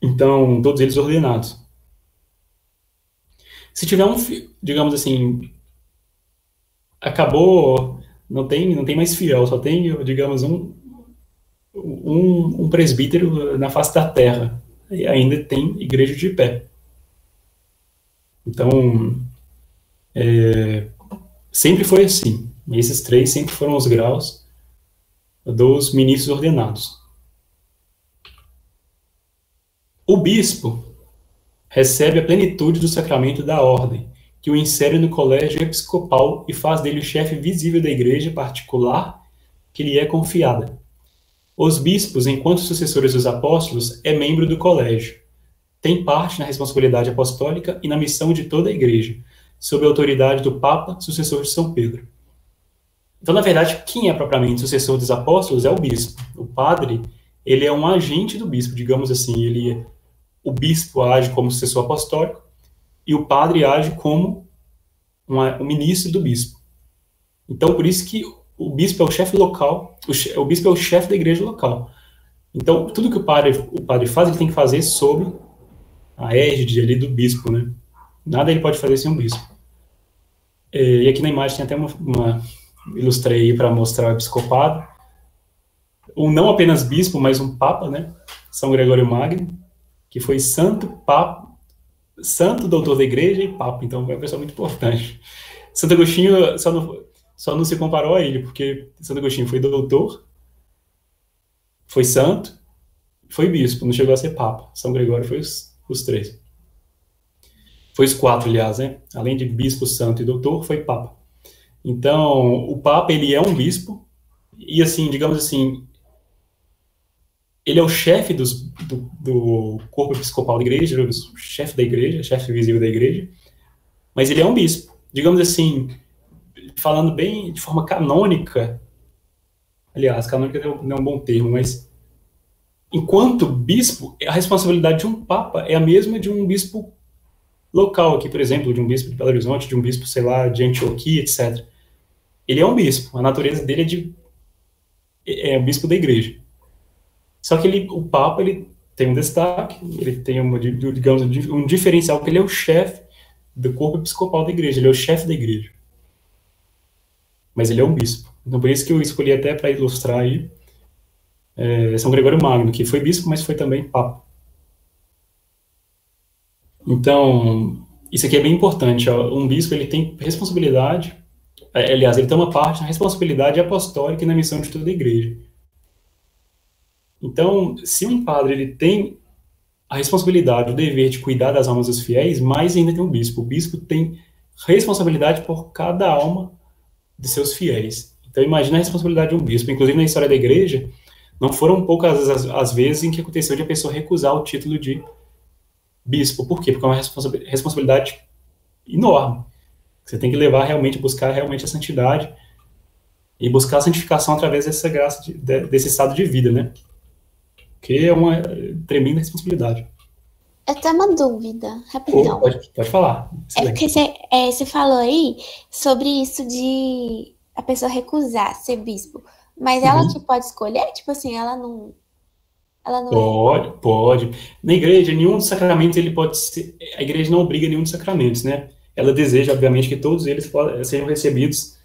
Então, todos eles ordenados. Se tiver digamos assim, acabou, não tem mais fiel, só tem, digamos, um presbítero na face da terra, e ainda tem igreja de pé. Então, sempre foi assim. Esses três sempre foram os graus dos ministros ordenados. O bispo recebe a plenitude do sacramento da ordem, que o insere no colégio episcopal e faz dele o chefe visível da igreja particular que lhe é confiada. Os bispos, enquanto sucessores dos apóstolos, é membro do colégio. Tem parte na responsabilidade apostólica e na missão de toda a igreja, sob a autoridade do Papa, sucessor de São Pedro. Então, na verdade, quem é propriamente sucessor dos apóstolos é o bispo. O padre, ele é um agente do bispo, digamos assim, o bispo age como sucessor apostólico e o padre age como o ministro do bispo. Então, por isso que o bispo é o chefe local, o bispo é o chefe da igreja local. Então, tudo que o padre faz, ele tem que fazer sob a égide ali do bispo, né? Nada ele pode fazer sem um bispo. E aqui na imagem tem até ilustrei aí para mostrar o episcopado. Não apenas bispo, mas um papa, né? São Gregório Magno, que foi santo, papa, santo doutor da igreja e papa. Então, é uma pessoa muito importante. Santo Agostinho só não se comparou a ele, porque Santo Agostinho foi doutor, foi santo, foi bispo, não chegou a ser papa. São Gregório foi os três. Foi os quatro, aliás, né? Além de bispo, santo e doutor, foi papa. Então, o papa, ele é um bispo, e assim, digamos assim, ele é o chefe do corpo episcopal da igreja, o chefe da igreja, chefe visível da igreja, mas ele é um bispo. Digamos assim, falando bem de forma canônica, aliás, canônica não é um bom termo, mas enquanto bispo, a responsabilidade de um papa é a mesma de um bispo local aqui, por exemplo, de um bispo de Belo Horizonte, de um bispo, sei lá, de Antioquia, etc. Ele é um bispo, a natureza dele é o bispo da igreja. Só que o papa, ele tem um destaque, ele tem digamos, um diferencial, porque ele é o chefe do corpo episcopal da igreja, ele é o chefe da igreja. Mas ele é um bispo. Então, por isso que eu escolhi até para ilustrar aí São Gregório Magno, que foi bispo, mas foi também papa. Então, isso aqui é bem importante. Ó. Um bispo, ele tem responsabilidade, aliás, ele tem uma parte na responsabilidade apostólica e na missão de toda a igreja. Então, se um padre ele tem a responsabilidade, o dever de cuidar das almas dos fiéis, mais ainda tem um bispo. O bispo tem responsabilidade por cada alma de seus fiéis. Então, imagina a responsabilidade de um bispo. Inclusive, na história da igreja, não foram poucas as vezes em que aconteceu de a pessoa recusar o título de bispo. Por quê? Porque é uma responsabilidade enorme. Você tem que buscar realmente a santidade e buscar a santificação através dessa graça, desse estado de vida, né? Que é uma tremenda responsabilidade. Eu tenho uma dúvida, rapidão. Pode falar. É porque você falou aí sobre isso de a pessoa recusar ser bispo. Mas ela que pode escolher? Tipo assim, ela não Pode. Na igreja, nenhum dos sacramentos ele pode ser... A igreja não obriga nenhum dos sacramentos, né? Ela deseja, obviamente, que todos eles sejam recebidos,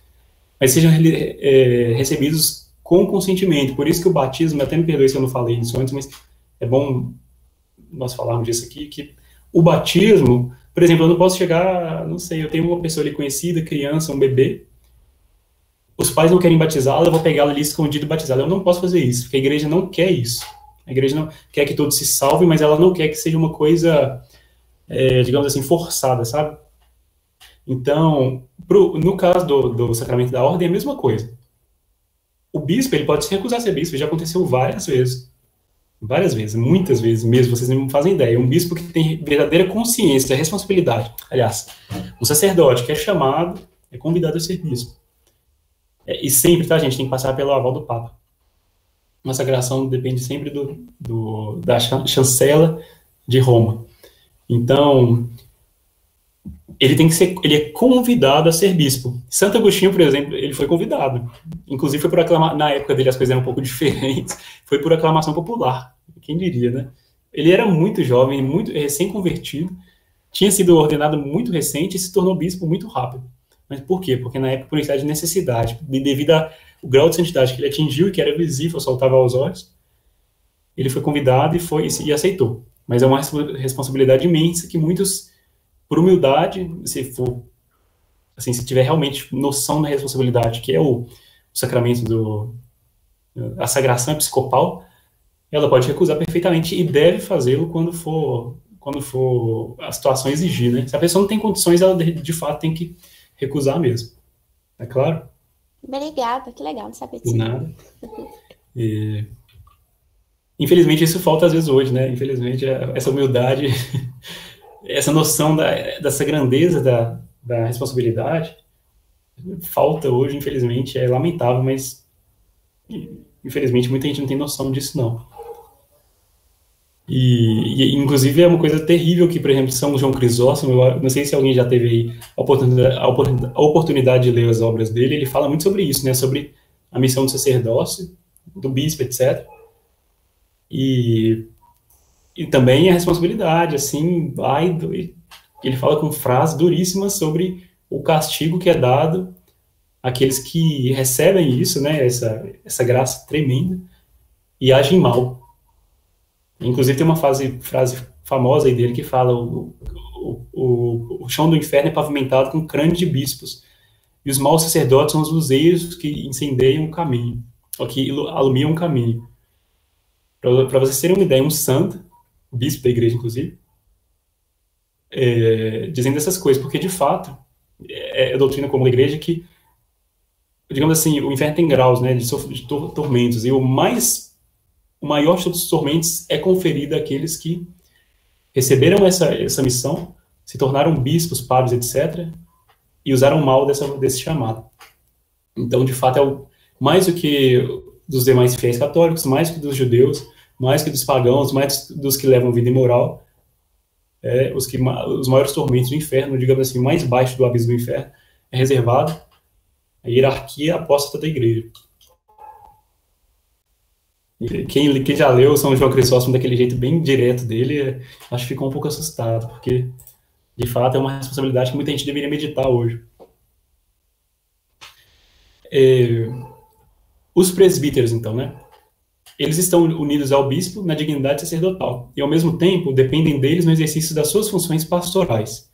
mas sejam recebidos com consentimento. Por isso que o batismo, até me perdoe se eu não falei isso antes, mas é bom nós falarmos disso aqui, que o batismo, por exemplo, eu não posso chegar, não sei, eu tenho uma pessoa ali conhecida, criança, um bebê, os pais não querem batizá-la, eu vou pegá-la ali escondido e batizá-la. Eu não posso fazer isso, porque a igreja não quer isso. A igreja não quer que todos se salvem, mas ela não quer que seja uma coisa, digamos assim, forçada, sabe? Então, no caso do sacramento da ordem, é a mesma coisa. O bispo, ele pode se recusar a ser bispo, já aconteceu várias vezes, muitas vezes mesmo, vocês não fazem ideia. Um bispo que tem verdadeira consciência da responsabilidade. Aliás, um sacerdote que é chamado, é convidado a ser bispo. E sempre, tá, gente, tem que passar pelo aval do Papa. Uma sagração depende sempre da chancela de Roma. Então, ele é convidado a ser bispo. Santo Agostinho, por exemplo, ele foi convidado. Inclusive, foi por aclamação, na época dele as coisas eram um pouco diferentes, foi por aclamação popular. Quem diria, né? Ele era muito jovem, muito recém-convertido, tinha sido ordenado muito recente e se tornou bispo muito rápido. Mas por quê? Porque na época, por necessidade, devido ao grau de santidade que ele atingiu e que era visível, saltava aos olhos, ele foi convidado e aceitou. Mas é uma responsabilidade imensa que muitos, por humildade, se tiver realmente noção da responsabilidade, que é o sacramento a sagração episcopal, ela pode recusar perfeitamente e deve fazê-lo quando for a situação exigir, né? Se a pessoa não tem condições, ela de fato tem que recusar mesmo. É claro? Obrigada, que legal de saber Por disso. nada. Infelizmente, isso falta às vezes hoje, né? Infelizmente, essa humildade, essa noção dessa grandeza da responsabilidade, falta hoje, infelizmente, é lamentável, mas infelizmente muita gente não tem noção disso, não. Inclusive, é uma coisa terrível que, por exemplo, São João Crisóstomo, eu não sei se alguém já teve aí a oportunidade de ler as obras dele, ele fala muito sobre isso, né? Sobre a missão do sacerdócio, do bispo, etc. E também a responsabilidade, assim, ele fala com frases duríssimas sobre o castigo que é dado àqueles que recebem isso, né, essa graça tremenda, e agem mal. Inclusive tem uma frase famosa aí dele que fala o chão do inferno é pavimentado com crânios de bispos, e os maus sacerdotes são os luzeiros que incendeiam o caminho, ou que alumiam o caminho. Para vocês terem uma ideia, um santo, bispo da igreja, inclusive, dizendo essas coisas, porque, de fato, é a doutrina comum da igreja que, digamos assim, o inferno tem graus, né, de tormentos, e o maior de todos os tormentos é conferido àqueles que receberam essa missão, se tornaram bispos, padres, etc., e usaram mal desse chamado. Então, de fato, mais do que dos demais fiéis católicos, mais que dos judeus, mais que dos pagãos, mais dos que levam vida imoral, os maiores tormentos do inferno, digamos assim, mais baixo do abismo do inferno, é reservado à hierarquia apóstata da igreja. Quem já leu São João Crisóstomo daquele jeito bem direto dele, acho que ficou um pouco assustado, porque, de fato, é uma responsabilidade que muita gente deveria meditar hoje. Os presbíteros, então, né? Eles estão unidos ao bispo na dignidade sacerdotal e, ao mesmo tempo, dependem deles no exercício das suas funções pastorais.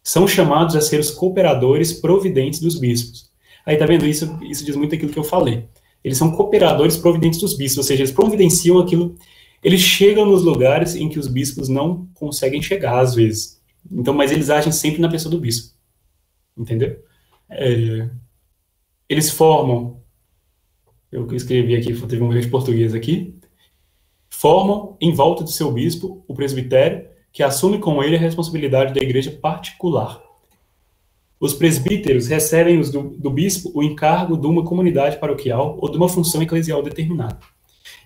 São chamados a ser os cooperadores providentes dos bispos. Aí, tá vendo? Isso diz muito aquilo que eu falei. Eles são cooperadores providentes dos bispos, ou seja, eles providenciam aquilo, eles chegam nos lugares em que os bispos não conseguem chegar, às vezes. Então, mas eles agem sempre na pessoa do bispo. Entendeu? Eles formam, eu escrevi aqui, teve um erro de português aqui, formam em volta do seu bispo o presbitério, que assume com ele a responsabilidade da igreja particular. Os presbíteros recebem do bispo o encargo de uma comunidade paroquial ou de uma função eclesial determinada.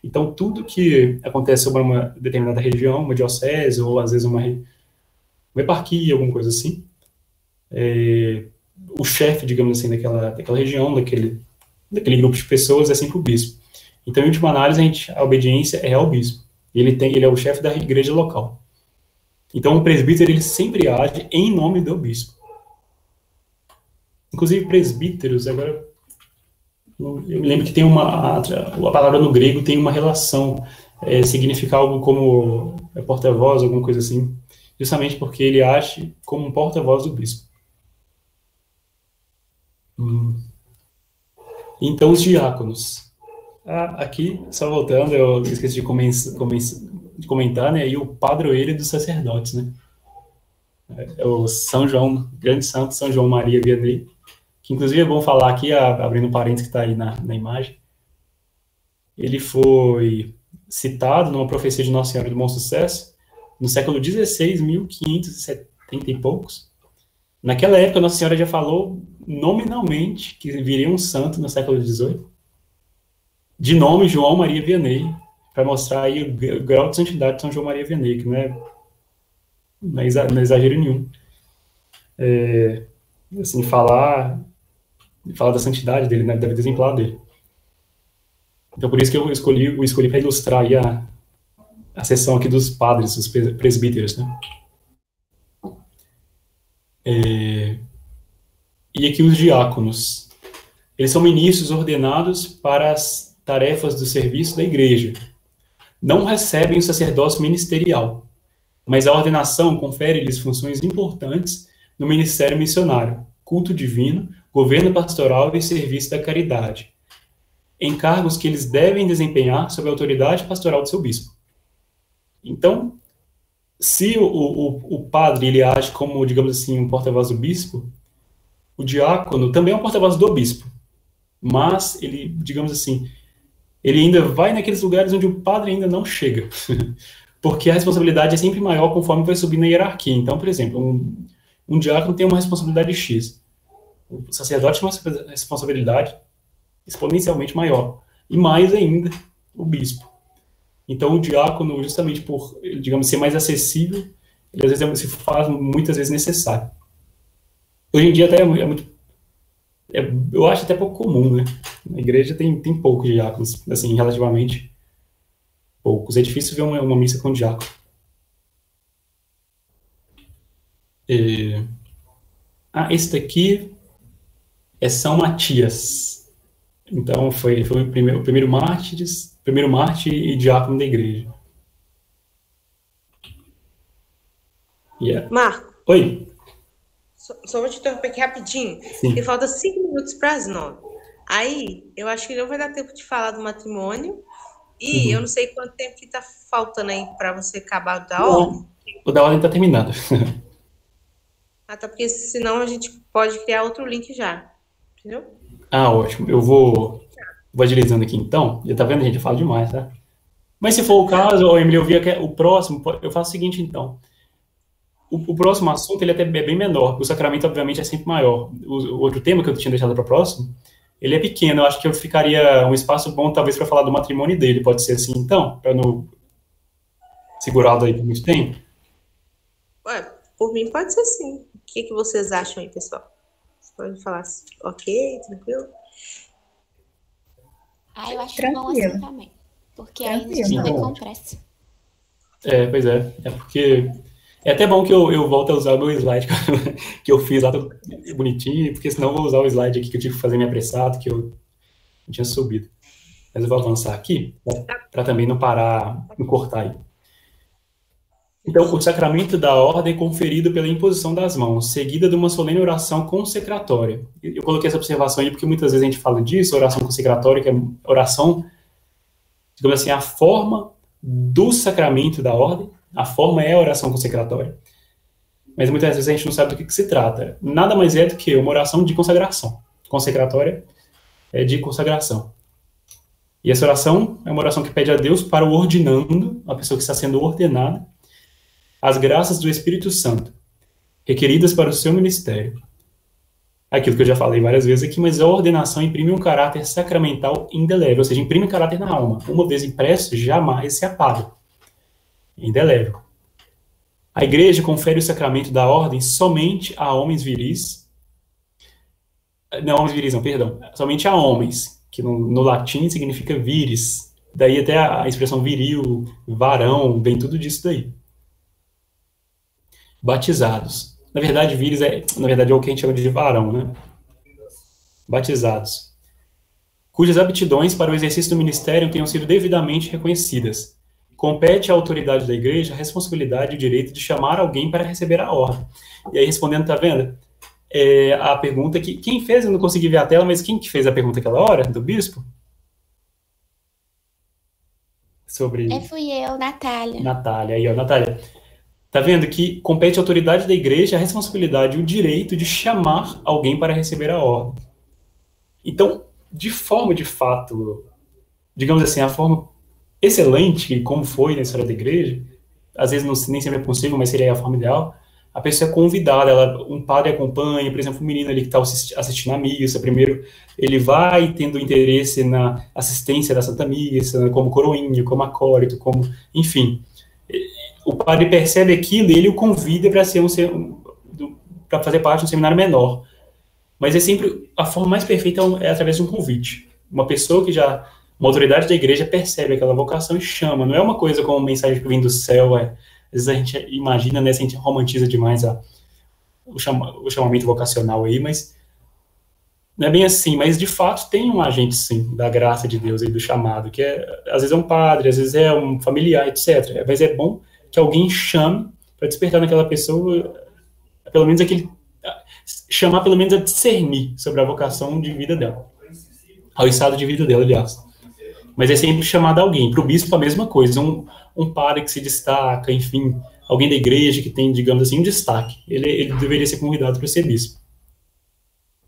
Então, tudo que acontece sobre uma determinada região, uma diocese, ou às vezes uma eparquia, alguma coisa assim, o chefe, digamos assim, daquela região, daquele grupo de pessoas é sempre o bispo. Então, em última análise, a obediência é ao bispo. Ele é o chefe da igreja local. Então, o presbítero, ele sempre age em nome do bispo. Inclusive, presbíteros, agora, eu me lembro que tem a palavra no grego tem uma relação, significa algo como porta-voz, alguma coisa assim, justamente porque ele age como um porta-voz do bispo. Então, os diáconos. Aqui, só voltando, eu esqueci de comentar, né, aí o padroeiro dos sacerdotes, né? É o São João, grande santo São João Maria Vianney, que inclusive é bom falar aqui, abrindo um parênteses que está aí na imagem, ele foi citado numa profecia de Nossa Senhora do Bom Sucesso, no século XVI, 1570 e poucos. Naquela época, Nossa Senhora já falou nominalmente que viria um santo no século XVIII, de nome João Maria Vianney, para mostrar aí o grau de santidade de São João Maria Vianney, que não é exagero nenhum. Assim, falar da santidade dele, né, da vida exemplar dele. Então, por isso que eu escolhi para ilustrar aí a seção aqui dos padres, dos presbíteros, né? E aqui os diáconos. Eles são ministros ordenados para as tarefas do serviço da igreja. Não recebem o sacerdócio ministerial, mas a ordenação confere-lhes funções importantes no ministério missionário, culto divino, governo pastoral e serviço da caridade, encargos que eles devem desempenhar sob a autoridade pastoral do seu bispo. Então, se o padre ele age como, digamos assim, um porta-voz do bispo, o diácono também é um porta-voz do bispo, mas ele, digamos assim, ele ainda vai naqueles lugares onde o padre ainda não chega, porque a responsabilidade é sempre maior conforme vai subir na hierarquia. Então, por exemplo, um diácono tem uma responsabilidade X, o sacerdote tem uma responsabilidade exponencialmente maior, e mais ainda o bispo. Então, o diácono, justamente por, digamos, ser mais acessível, ele às vezes se faz muitas vezes necessário. Hoje em dia até eu acho até pouco comum, né? Na igreja tem poucos diáconos, assim, relativamente poucos. É difícil ver uma missa com diácono. Esse daqui é São Matias. Então, foi o primeiro mártir e diácono da igreja. Marco. Oi. Só vou te interromper aqui rapidinho. Sim. Porque falta 5 minutos para as 9. Aí, eu acho que não vai dar tempo de falar do matrimônio. E eu não sei quanto tempo que tá faltando aí para você acabar da ordem. O da ordem tá terminado. Tá, porque senão a gente pode criar outro link já. Entendeu? Ótimo. Eu vou agilizando aqui então. Já tá vendo, gente? Eu falo demais, tá? Mas se for o caso, Emily, eu vi que o próximo, eu faço o seguinte então. O próximo assunto, ele até é bem menor, porque o sacramento, obviamente, é sempre maior. O outro tema que eu tinha deixado para o próximo, ele é pequeno, eu acho que eu ficaria um espaço bom, talvez, para falar do matrimônio dele, pode ser assim, então, para não segurado aí por muito tempo? Por mim pode ser sim. O que vocês acham aí, pessoal? Você pode falar assim, ok, tranquilo? Eu acho bom assim também, porque aí a gente não tem compressa. Pois é, porque... É até bom que eu volte a usar o meu slide que eu fiz lá bonitinho, porque senão eu vou usar o slide aqui que eu tive que fazer me apressado, que eu não tinha subido. Mas eu vou avançar aqui, para também não parar, não cortar aí. Então, o sacramento da ordem é conferido pela imposição das mãos, seguida de uma solene oração consecratória. Eu coloquei essa observação aí porque muitas vezes a gente fala disso, oração consecratória, que é oração, digamos assim, a forma do sacramento da ordem. A forma é a oração consecratória. Mas muitas vezes a gente não sabe do que se trata. Nada mais é do que uma oração de consagração. Consecratória é de consagração. E essa oração é uma oração que pede a Deus para o ordinando, a pessoa que está sendo ordenada, as graças do Espírito Santo, requeridas para o seu ministério. Aquilo que eu já falei várias vezes aqui, mas a ordenação imprime um caráter sacramental indelével, ou seja, imprime caráter na alma. Uma vez impresso, jamais se apaga. Indelével. A igreja confere o sacramento da ordem somente a homens viris. Não, homens viris, não, perdão. Somente a homens, que no latim significa viris. Daí até a expressão viril, varão, vem tudo disso daí. Batizados. Na verdade, viris é o que a gente chama de varão, né? Batizados. Cujas aptidões para o exercício do ministério tenham sido devidamente reconhecidas. Compete à autoridade da igreja a responsabilidade e o direito de chamar alguém para receber a ordem. E aí, respondendo, tá vendo? A pergunta que... Quem fez? Eu não consegui ver a tela, mas quem que fez a pergunta aquela hora? Do bispo? Fui eu, Natália. Natália, aí, ó, Natália. Tá vendo que compete à autoridade da igreja a responsabilidade e o direito de chamar alguém para receber a ordem. Então, de fato, digamos assim, a forma excelente, como foi na história da igreja, às vezes nem sempre é possível, mas seria a forma ideal, a pessoa é convidada, um padre acompanha, por exemplo, um menino ali que está assistindo a missa, primeiro ele vai tendo interesse na assistência da Santa Missa, como coroinha, como acólito, como, enfim, o padre percebe aquilo e ele o convida para para fazer parte de um seminário menor, mas é sempre, a forma mais perfeita é através de um convite, uma pessoa que já Uma autoridade da igreja percebe aquela vocação e chama. Não é uma coisa como mensagem que vem do céu. Às vezes a gente imagina, né, a gente romantiza demais o chamamento vocacional aí, mas não é bem assim. Mas, de fato, tem um agente, sim, da graça de Deus aí, do chamado, que às vezes é um padre, às vezes é um familiar, etc. Mas é bom que alguém chame para despertar naquela pessoa, pelo menos chamar pelo menos a discernir sobre a vocação de vida dela. Ao estado de vida dela, aliás. Mas é sempre chamado alguém. Para o bispo, a mesma coisa. Um padre que se destaca, enfim, alguém da igreja que tem, digamos assim, um destaque. Ele deveria ser convidado para ser bispo.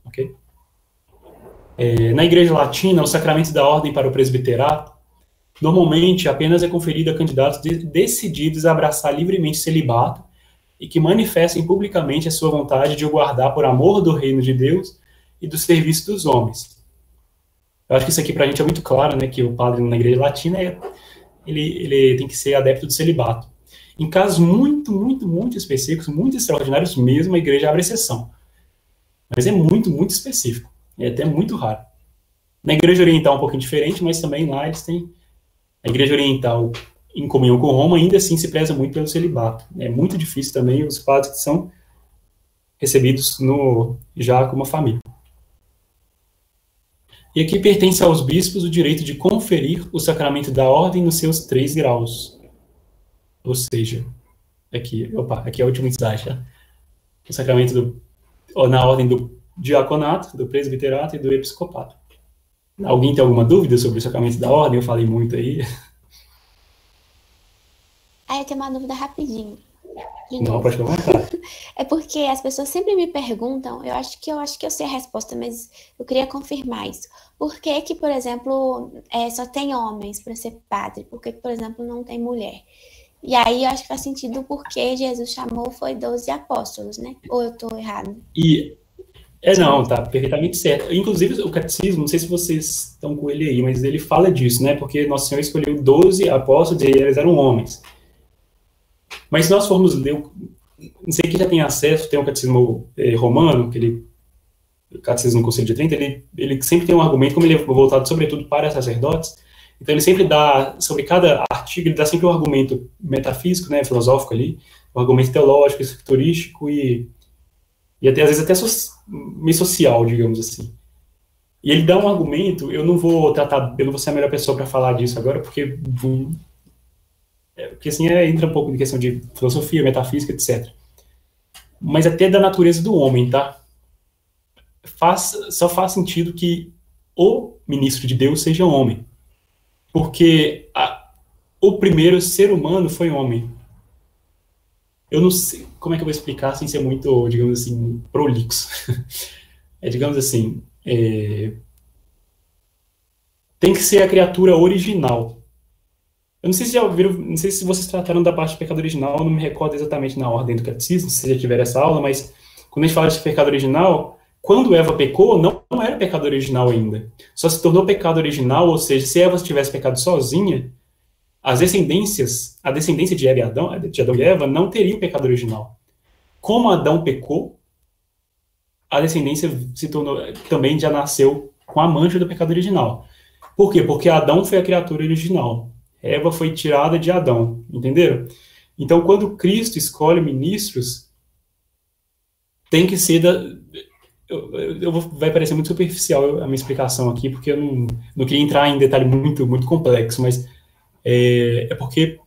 Ok? Na igreja latina, o sacramento da ordem para o presbiterato, normalmente apenas é conferido a candidatos decididos a abraçar livremente o celibato e que manifestem publicamente a sua vontade de o guardar por amor do reino de Deus e do serviço dos homens. Eu acho que isso aqui para a gente é muito claro, né, que o padre na igreja latina, ele tem que ser adepto do celibato. Em casos muito, muito, muito específicos, muito extraordinários mesmo, a igreja abre exceção. Mas é muito, muito específico. É até muito raro. Na igreja oriental é um pouquinho diferente, mas também lá eles têm... A igreja oriental, em comunhão com Roma, ainda assim se preza muito pelo celibato. É muito difícil também os padres que são recebidos já como família. E aqui pertence aos bispos o direito de conferir o sacramento da ordem nos seus 3 graus. Ou seja, aqui é a última slide, tá? O sacramento na ordem do diaconato, do presbiterato e do episcopato. Alguém tem alguma dúvida sobre o sacramento da ordem? Eu falei muito aí. Eu tenho uma dúvida rapidinho. Não, pode comentar. É porque as pessoas sempre me perguntam, eu acho que eu sei a resposta, mas eu queria confirmar isso. Por que, por exemplo, só tem homens para ser padre? Por que, por exemplo, não tem mulher? E aí eu acho que faz sentido porque Jesus chamou foi 12 apóstolos, né? Ou eu estou errado? Não, tá perfeitamente certo. Inclusive, o catecismo, não sei se vocês estão com ele aí, mas ele fala disso, né? Porque Nosso Senhor escolheu 12 apóstolos e eles eram homens. Mas se nós formos ler, não sei quem já tem acesso, tem um catecismo romano, o catecismo do Concílio de Trento, ele sempre tem um argumento, como ele é voltado sobretudo para sacerdotes, então ele sempre dá, sobre cada artigo, ele dá sempre um argumento metafísico, né, filosófico ali, um argumento teológico, escriturístico e até, às vezes até meio social, digamos assim. E ele dá um argumento, eu não vou ser a melhor pessoa para falar disso agora, porque assim entra um pouco de questão de filosofia, metafísica, etc. Mas até da natureza do homem, tá? Só faz sentido que o ministro de Deus seja homem. Porque o primeiro ser humano foi homem. Eu não sei como é que eu vou explicar sem ser muito, digamos assim, prolixo. Digamos assim, tem que ser a criatura original. Eu não sei se já ouviram, não sei se vocês trataram da parte do pecado original, eu não me recordo exatamente na ordem do catecismo, se já tiveram essa aula, mas quando a gente fala de pecado original, quando Eva pecou, não era pecado original ainda. Só se tornou pecado original, ou seja, se Eva tivesse pecado sozinha, a descendência de Adão e Eva não teria o pecado original. Como Adão pecou, a descendência também já nasceu com a mancha do pecado original. Por quê? Porque Adão foi a criatura original. Eva foi tirada de Adão, entenderam? Então, quando Cristo escolhe ministros, tem que ser vai parecer muito superficial a minha explicação aqui, porque eu não queria entrar em detalhe muito, muito complexo, mas é porque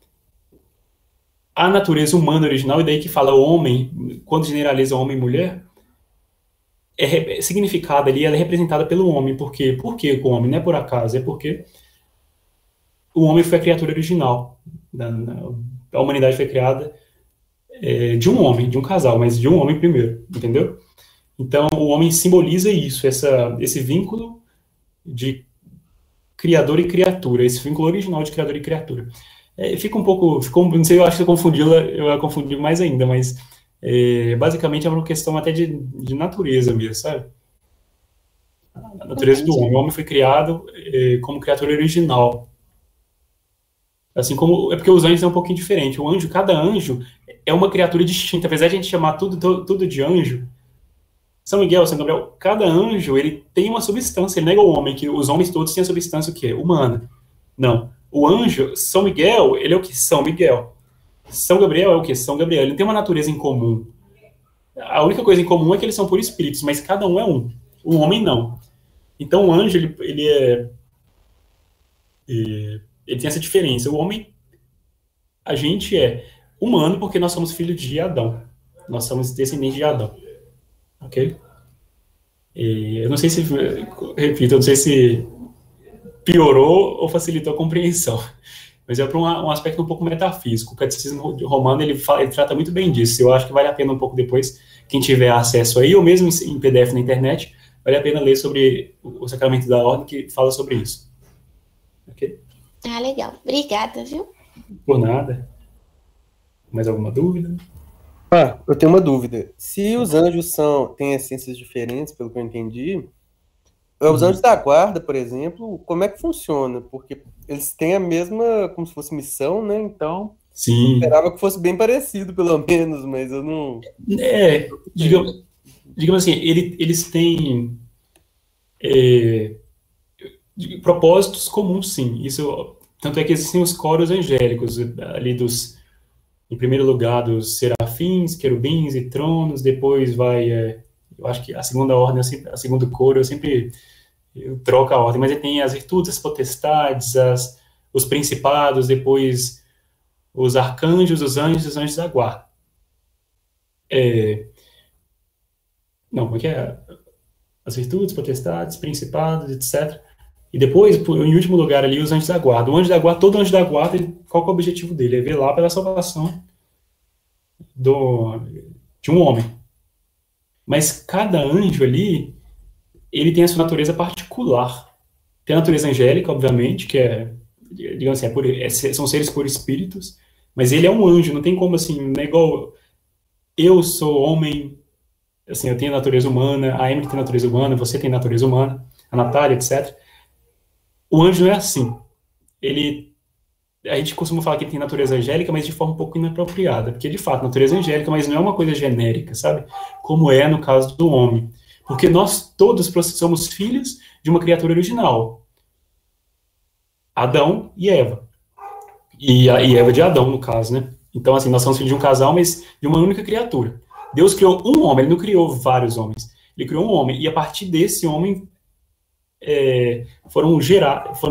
a natureza humana original, e daí que fala homem, quando generaliza homem e mulher, é significada ali, ela é representada pelo homem. Por quê? Por que o homem? Não é por acaso, é porque o homem foi a criatura original. A humanidade foi criada de um homem, de um casal, mas de um homem primeiro, entendeu? Então, o homem simboliza isso, esse vínculo de criador e criatura, esse vínculo original de criador e criatura. Fica um pouco, não sei, eu acho que eu a confundi mais ainda, mas basicamente é uma questão até de natureza mesmo, sabe? A natureza do homem. O homem foi criado como criatura original. Assim como, é porque os anjos são um pouquinho diferentes. Cada anjo é uma criatura distinta. Apesar de a gente chamar tudo de anjo, São Miguel, São Gabriel, cada anjo, ele tem uma substância, ele nega o homem, que os homens todos têm a substância o quê? Humana. Não. O anjo, São Miguel, ele é o que? São Miguel. São Gabriel é o que? São Gabriel. Ele tem uma natureza em comum. A única coisa em comum é que eles são por espíritos, mas cada um é um. O homem não. Então o anjo, ele tem essa diferença. O homem, a gente é humano porque nós somos filhos de Adão. Nós somos descendentes de Adão. Ok? Eu não sei se, repito, eu não sei se piorou ou facilitou a compreensão. Mas é para um aspecto um pouco metafísico. O Catecismo Romano, ele trata muito bem disso. Eu acho que vale a pena um pouco depois, quem tiver acesso aí, ou mesmo em PDF na internet, vale a pena ler sobre o Sacramento da Ordem, que fala sobre isso. Ok? Ah, legal. Obrigada, viu? Por nada. Mais alguma dúvida? Eu tenho uma dúvida. Se os anjos têm essências diferentes, pelo que eu entendi, os anjos da guarda, por exemplo, como é que funciona? Porque eles têm a mesma, como se fosse missão, né? Então, Sim. Eu esperava que fosse bem parecido, pelo menos, mas eu não... Digamos assim, eles têm propósitos comuns, sim. Isso, tanto é que existem os coros angélicos, ali em primeiro lugar, dos serafins, querubins e tronos, depois vai, eu acho que a segunda ordem, a segundo coro, eu troco a ordem, mas ele tem as virtudes, as potestades, os principados, depois os arcanjos, os anjos da guarda. Não, como é que é? As virtudes, potestades, principados, etc. E depois, em último lugar ali, os anjos da guarda. O anjo da guarda, todo anjo da guarda, qual que é o objetivo dele? É velar pela salvação de um homem. Mas cada anjo ali, ele tem a sua natureza particular. Tem a natureza angélica, obviamente, que digamos assim, são seres por espíritos, mas ele é um anjo, não tem como assim, não é igual eu sou homem, assim, eu tenho natureza humana, a Emily tem natureza humana, você tem natureza humana, a Natália, etc. O anjo não é assim. A gente costuma falar que ele tem natureza angélica, mas de forma um pouco inapropriada, porque de fato, natureza angélica, mas não é uma coisa genérica, sabe? Como é no caso do homem. Porque nós todos somos filhos de uma criatura original. Adão e Eva. E Eva de Adão, no caso, né? Então, assim, nós somos filhos de um casal, mas de uma única criatura. Deus criou um homem, ele não criou vários homens. Ele criou um homem, e a partir desse homem foram,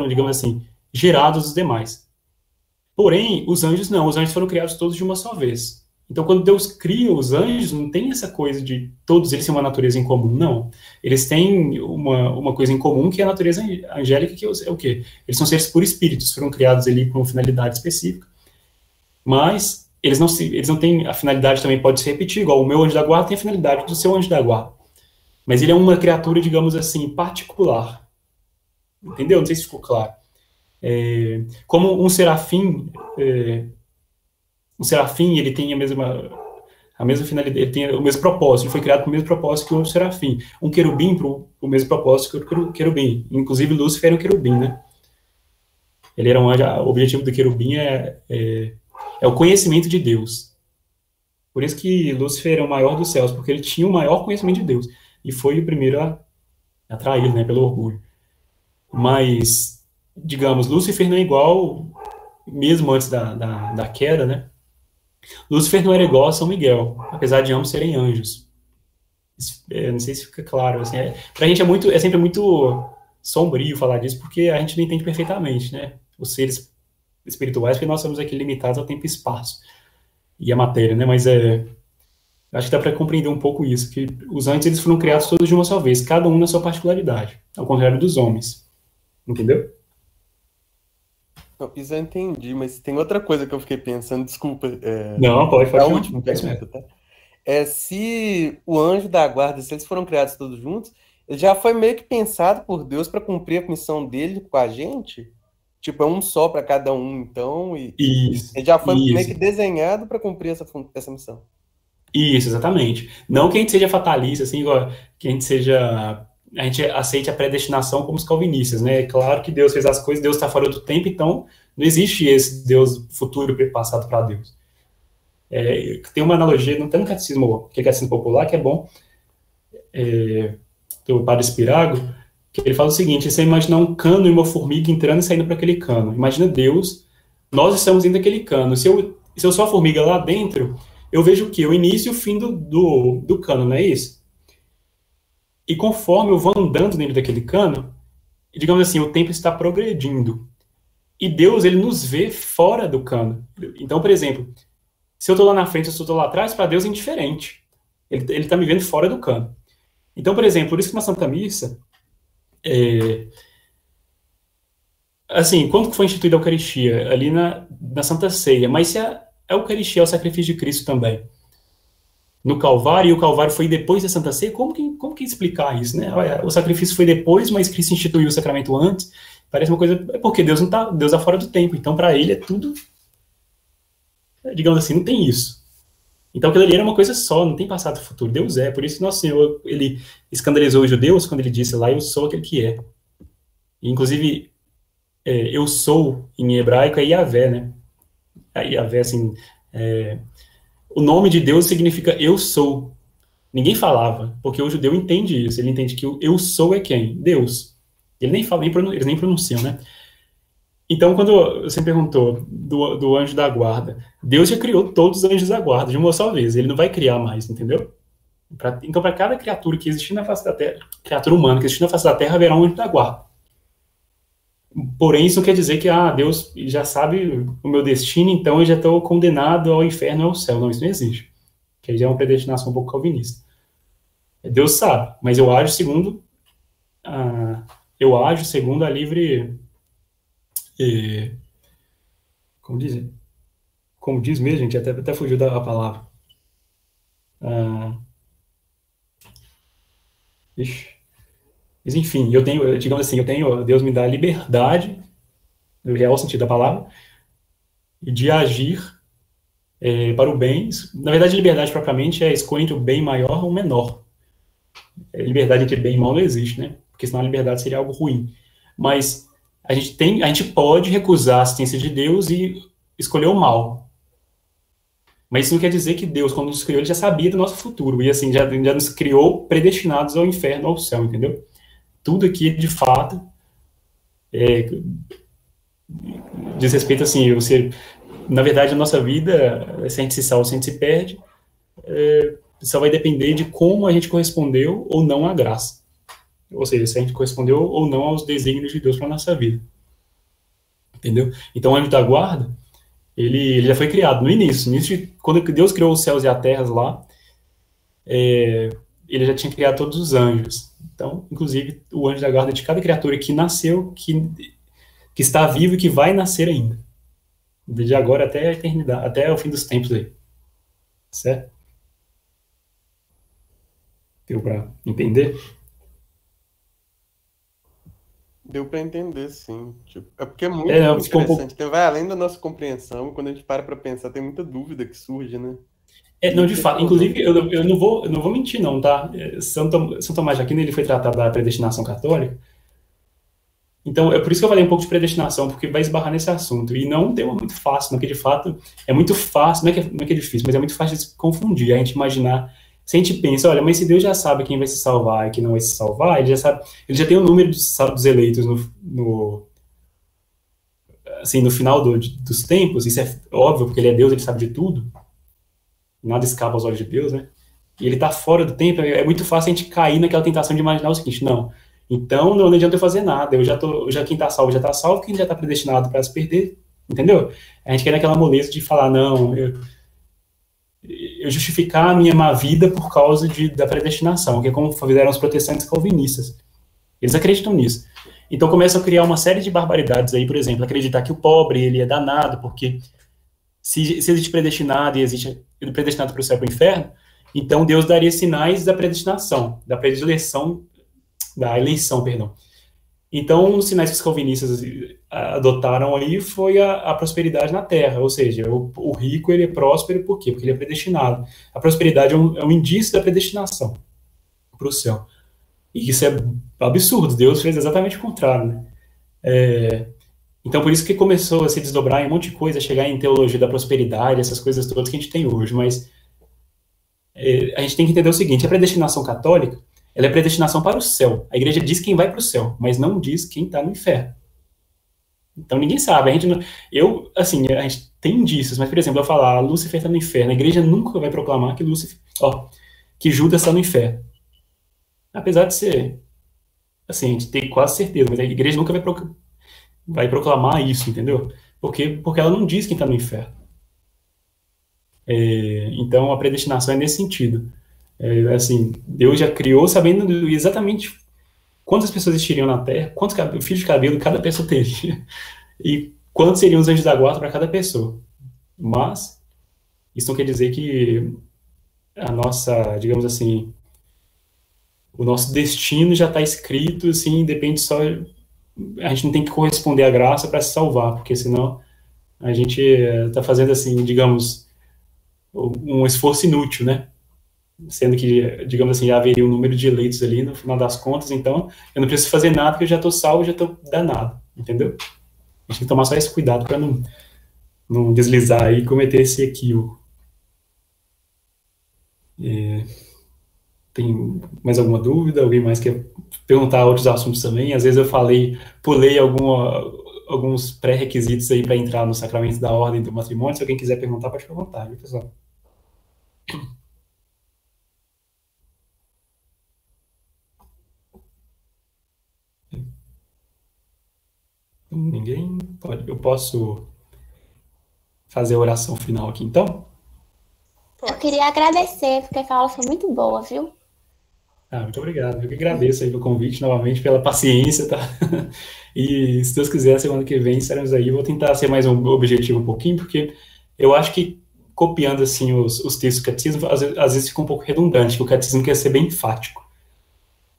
digamos assim, gerados os demais. Porém, os anjos não, os anjos foram criados todos de uma só vez. Então, quando Deus cria os anjos, não tem essa coisa de todos eles têm uma natureza em comum, não. Eles têm uma coisa em comum, que é a natureza angélica, que é o quê? Eles são seres por espíritos, foram criados ali com uma finalidade específica, mas eles não têm, a finalidade também pode se repetir, igual o meu anjo da guarda tem a finalidade do seu anjo da guarda. Mas ele é uma criatura, digamos assim, particular. Entendeu? Não sei se ficou claro. Como um serafim, ele tem a mesma finalidade, ele tem o mesmo propósito, ele foi criado com o mesmo propósito que o serafim. Um querubim para o mesmo propósito que o querubim. Inclusive, Lúcifer era um querubim, né? Ele era um anjo, o objetivo do querubim é o conhecimento de Deus. Por isso que Lúcifer é o maior dos céus, porque ele tinha o maior conhecimento de Deus. E foi o primeiro a atraí-lo, né, pelo orgulho. Mas, digamos, Lúcifer não é igual, mesmo antes da queda, né? Lúcifer não era igual a São Miguel, apesar de ambos serem anjos. Não sei se fica claro. Assim, pra gente é sempre muito sombrio falar disso, porque a gente não entende perfeitamente, né? Os seres espirituais, porque nós somos aqui limitados ao tempo e espaço e a matéria, né? Mas acho que dá para compreender um pouco isso, que os anjos eles foram criados todos de uma só vez, cada um na sua particularidade, ao contrário dos homens. Entendeu? Não, isso eu entendi, mas tem outra coisa que eu fiquei pensando, desculpa. Não, pode. A última pergunta, tá? Se o anjo da guarda, se eles foram criados todos juntos, ele já foi meio que pensado por Deus para cumprir a missão dele com a gente? Tipo, é um só para cada um, então, isso, ele já foi meio que desenhado para cumprir essa missão. Isso, exatamente. Não que a gente seja fatalista, assim, que a gente aceite a predestinação como os calvinistas, né? É claro que Deus fez as coisas, Deus está fora do tempo, então não existe esse Deus futuro passado para Deus. Tem uma analogia, não tem no catecismo, que é catecismo popular, que é bom. do Padre Spirago, que ele fala o seguinte: você imagina um cano e uma formiga entrando e saindo para aquele cano. Imagina Deus, nós estamos dentro daquele cano. Se eu sou a formiga lá dentro, eu vejo o quê? O início e o fim do cano, não é isso? E conforme eu vou andando dentro daquele cano, digamos assim, o tempo está progredindo. E Deus, ele nos vê fora do cano. Então, por exemplo, se eu estou lá na frente ou se eu estou lá atrás, para Deus é indiferente. Ele está me vendo fora do cano. Então, por exemplo, por isso que na Santa Missa, assim, quando foi instituída a Eucaristia? Ali na Santa Ceia. Mas se a Eucaristia é o sacrifício de Cristo também, no Calvário, e o Calvário foi depois da Santa Ceia, como que explicar isso, né? O sacrifício foi depois, mas Cristo instituiu o sacramento antes. Parece uma coisa... É porque Deus está fora do tempo. Então, para ele, é tudo... Digamos assim, não tem isso. Então, aquilo ali era uma coisa só, não tem passado e futuro. Deus é. Por isso que Nosso Senhor, ele escandalizou os judeus quando ele disse lá: eu sou aquele que é. E, inclusive, eu sou, em hebraico, é Yahvé, né? Yahvé, assim... o nome de Deus significa eu sou. Ninguém falava, porque o judeu entende isso. Ele entende que o eu sou é quem? Deus. Ele nem fala, eles nem pronunciam, né? Então, quando você perguntou do anjo da guarda, Deus já criou todos os anjos da guarda de uma só vez. Ele não vai criar mais, entendeu? Então, para cada criatura que existe na face da Terra, criatura humana que existe na face da Terra, haverá um anjo da guarda. Porém, isso não quer dizer que Deus já sabe o meu destino, então eu já estou condenado ao inferno ou ao céu. Não, isso não existe. Que aí já é uma predestinação um pouco calvinista. Deus sabe, mas eu ajo segundo a livre... como diz mesmo, gente, até fugiu da palavra. Mas enfim, digamos assim, Deus me dá a liberdade, no real sentido da palavra, de agir para o bem. Na verdade, liberdade propriamente é a escolha entre o bem maior ou o menor. Liberdade entre bem e mal não existe, né? Porque senão a liberdade seria algo ruim. Mas a gente pode recusar a assistência de Deus e escolher o mal. Mas isso não quer dizer que Deus, quando nos criou, ele já sabia do nosso futuro. E assim, já nos criou predestinados ao inferno ou ao céu, entendeu? Tudo aqui, de fato, diz respeito, assim, na verdade, a nossa vida, se a gente se salva, se a gente se perde, só vai depender de como a gente correspondeu ou não à graça. Ou seja, se a gente correspondeu ou não aos desígnios de Deus para a nossa vida. Entendeu? Então, o anjo da guarda, ele já foi criado no início. Quando Deus criou os céus e a terra lá, ele já tinha criado todos os anjos. Então, inclusive, o anjo da guarda de cada criatura que nasceu, que está vivo e que vai nascer ainda. Desde agora até a eternidade, até o fim dos tempos aí. Certo? Deu para entender? Deu para entender, sim. Tipo, é porque é muito interessante. Porque vai além da nossa compreensão. Quando a gente para pensar, tem muita dúvida que surge, né? Não, de fato. Inclusive, eu não vou mentir, não, tá? São Tomás de Aquino, ele foi tratado da predestinação católica. Então, é por isso que eu falei um pouco de predestinação, porque vai esbarrar nesse assunto. E não é muito fácil, porque de fato é muito fácil, não é que é difícil, mas é muito fácil de se confundir, a gente imaginar. Se a gente pensa, olha, mas se Deus já sabe quem vai se salvar e quem não vai se salvar, ele já tem o número dos eleitos no final dos tempos. Isso é óbvio, porque ele é Deus, ele sabe de tudo. Nada escapa aos olhos de Deus, né? E ele está fora do tempo, é muito fácil a gente cair naquela tentação de imaginar o seguinte: não, então não adianta eu fazer nada, quem está salvo já está salvo, quem já está predestinado para se perder, entendeu? A gente quer naquela moleza de falar, não, eu justificar a minha má vida por causa da predestinação, que é como fizeram os protestantes calvinistas. Eles acreditam nisso. Então começam a criar uma série de barbaridades aí, por exemplo, acreditar que o pobre, ele é danado, porque se existe predestinado e existe predestinado para o céu e para o inferno, então Deus daria sinais da predestinação, da eleição, perdão. Então, um dos sinais que os calvinistas adotaram aí foi a prosperidade na terra, ou seja, o rico, ele é próspero por quê? Porque ele é predestinado. A prosperidade é um indício da predestinação para o céu. E isso é absurdo, Deus fez exatamente o contrário, né? Então, por isso que começou a se desdobrar em um monte de coisa, a chegar em teologia da prosperidade, essas coisas todas que a gente tem hoje, mas a gente tem que entender o seguinte: a predestinação católica, ela é predestinação para o céu. A igreja diz quem vai para o céu, mas não diz quem está no inferno. Então ninguém sabe. A gente não, assim, a gente tem indícios, mas, por exemplo, eu falar, Lúcifer está no inferno, a igreja nunca vai proclamar que que Judas está no inferno. Apesar de ser, assim, a gente tem quase certeza, mas a igreja nunca vai proclamar isso, entendeu? Porque ela não diz quem está no inferno. Então a predestinação é nesse sentido. Assim, Deus já criou sabendo exatamente quantas pessoas existiriam na Terra, quantos fios de cabelo cada pessoa teria, e quantos seriam os anjos da guarda para cada pessoa. Mas isso não quer dizer que a nossa, digamos assim, o nosso destino já está escrito, assim, depende só. A gente não tem que corresponder à graça para se salvar, porque senão a gente está fazendo, assim, digamos, um esforço inútil, né? Sendo que, digamos assim, já haveria um número de eleitos ali no final das contas, então eu não preciso fazer nada, porque eu já estou salvo, já estou danado, entendeu? A gente tem que tomar só esse cuidado para não deslizar aí e cometer esse equívoco. Tem mais alguma dúvida? Alguém mais quer perguntar outros assuntos também? Às vezes eu pulei alguns pré-requisitos aí para entrar no sacramento da ordem do matrimônio. Se alguém quiser perguntar, pode ficar à vontade, viu, pessoal? Ninguém? Pode. Eu posso fazer a oração final aqui, então? Eu queria agradecer, porque a aula foi muito boa, viu? Muito obrigado. Eu que agradeço aí pelo convite novamente, pela paciência, tá? E se Deus quiser, semana que vem estaremos aí. Eu vou tentar ser mais objetivo um pouquinho, porque eu acho que copiando assim os textos do catecismo, às vezes fica um pouco redundante, que o catecismo quer ser bem enfático.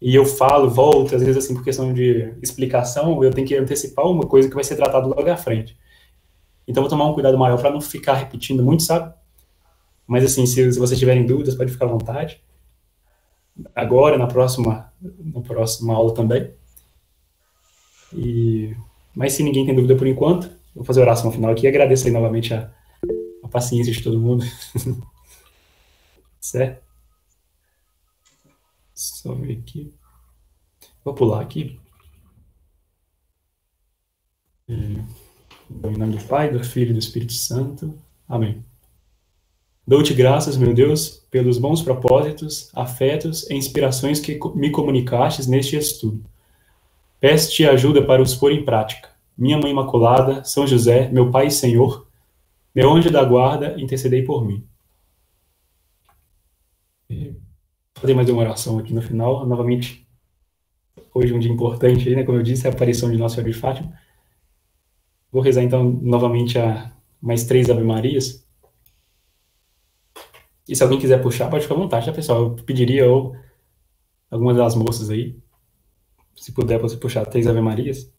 E eu falo, volto, às vezes assim, por questão de explicação, eu tenho que antecipar uma coisa que vai ser tratada logo à frente. Então, eu vou tomar um cuidado maior para não ficar repetindo muito, sabe? Mas, assim, se vocês tiverem dúvidas, pode ficar à vontade. Agora, na próxima aula também. Mas, se ninguém tem dúvida por enquanto, vou fazer a oração final aqui e agradeço aí novamente a paciência de todo mundo. Certo? Só ver aqui. Vou pular aqui. Em nome do Pai, do Filho e do Espírito Santo. Amém. Dou-te graças, meu Deus, pelos bons propósitos, afetos e inspirações que me comunicastes neste estudo. Peço-te ajuda para os pôr em prática. Minha Mãe Imaculada, São José, meu Pai e Senhor, meu anjo da guarda, intercedei por mim. Vou fazer mais uma oração aqui no final. Novamente, hoje é um dia importante aí, né? Como eu disse, a aparição de Nossa Senhora de Fátima. Vou rezar, então, novamente mais 3 Ave Marias. E se alguém quiser puxar, pode ficar à vontade, tá, pessoal? Eu pediria, ou algumas das moças aí, se puder, você puxar 3 Ave Marias.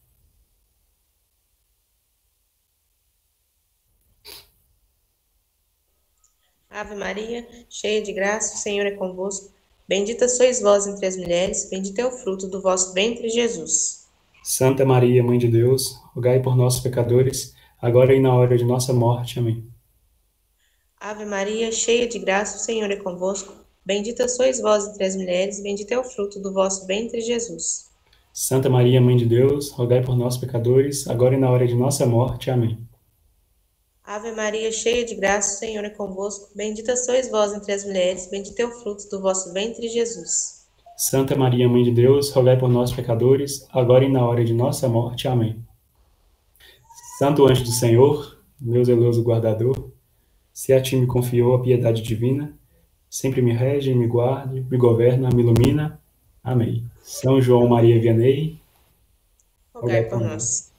Ave Maria, cheia de graça, o Senhor é convosco. Bendita sois vós entre as mulheres, bendito é o fruto do vosso ventre, Jesus. Santa Maria, Mãe de Deus, rogai por nós, pecadores, agora e na hora de nossa morte. Amém. Ave Maria, cheia de graça, o Senhor é convosco. Bendita sois vós entre as mulheres, bendito é o fruto do vosso ventre, Jesus. Santa Maria, Mãe de Deus, rogai por nós, pecadores, agora e na hora de nossa morte. Amém. Ave Maria, cheia de graça, o Senhor é convosco. Bendita sois vós entre as mulheres, bendito é o fruto do vosso ventre, Jesus. Santa Maria, Mãe de Deus, rogai por nós, pecadores, agora e na hora de nossa morte. Amém. Santo anjo do Senhor, meu zeloso guardador, se a ti me confiou a piedade divina, sempre me rege, me guarde, me governa, me ilumina. Amém. São João Maria Vianney, Rogai por nós.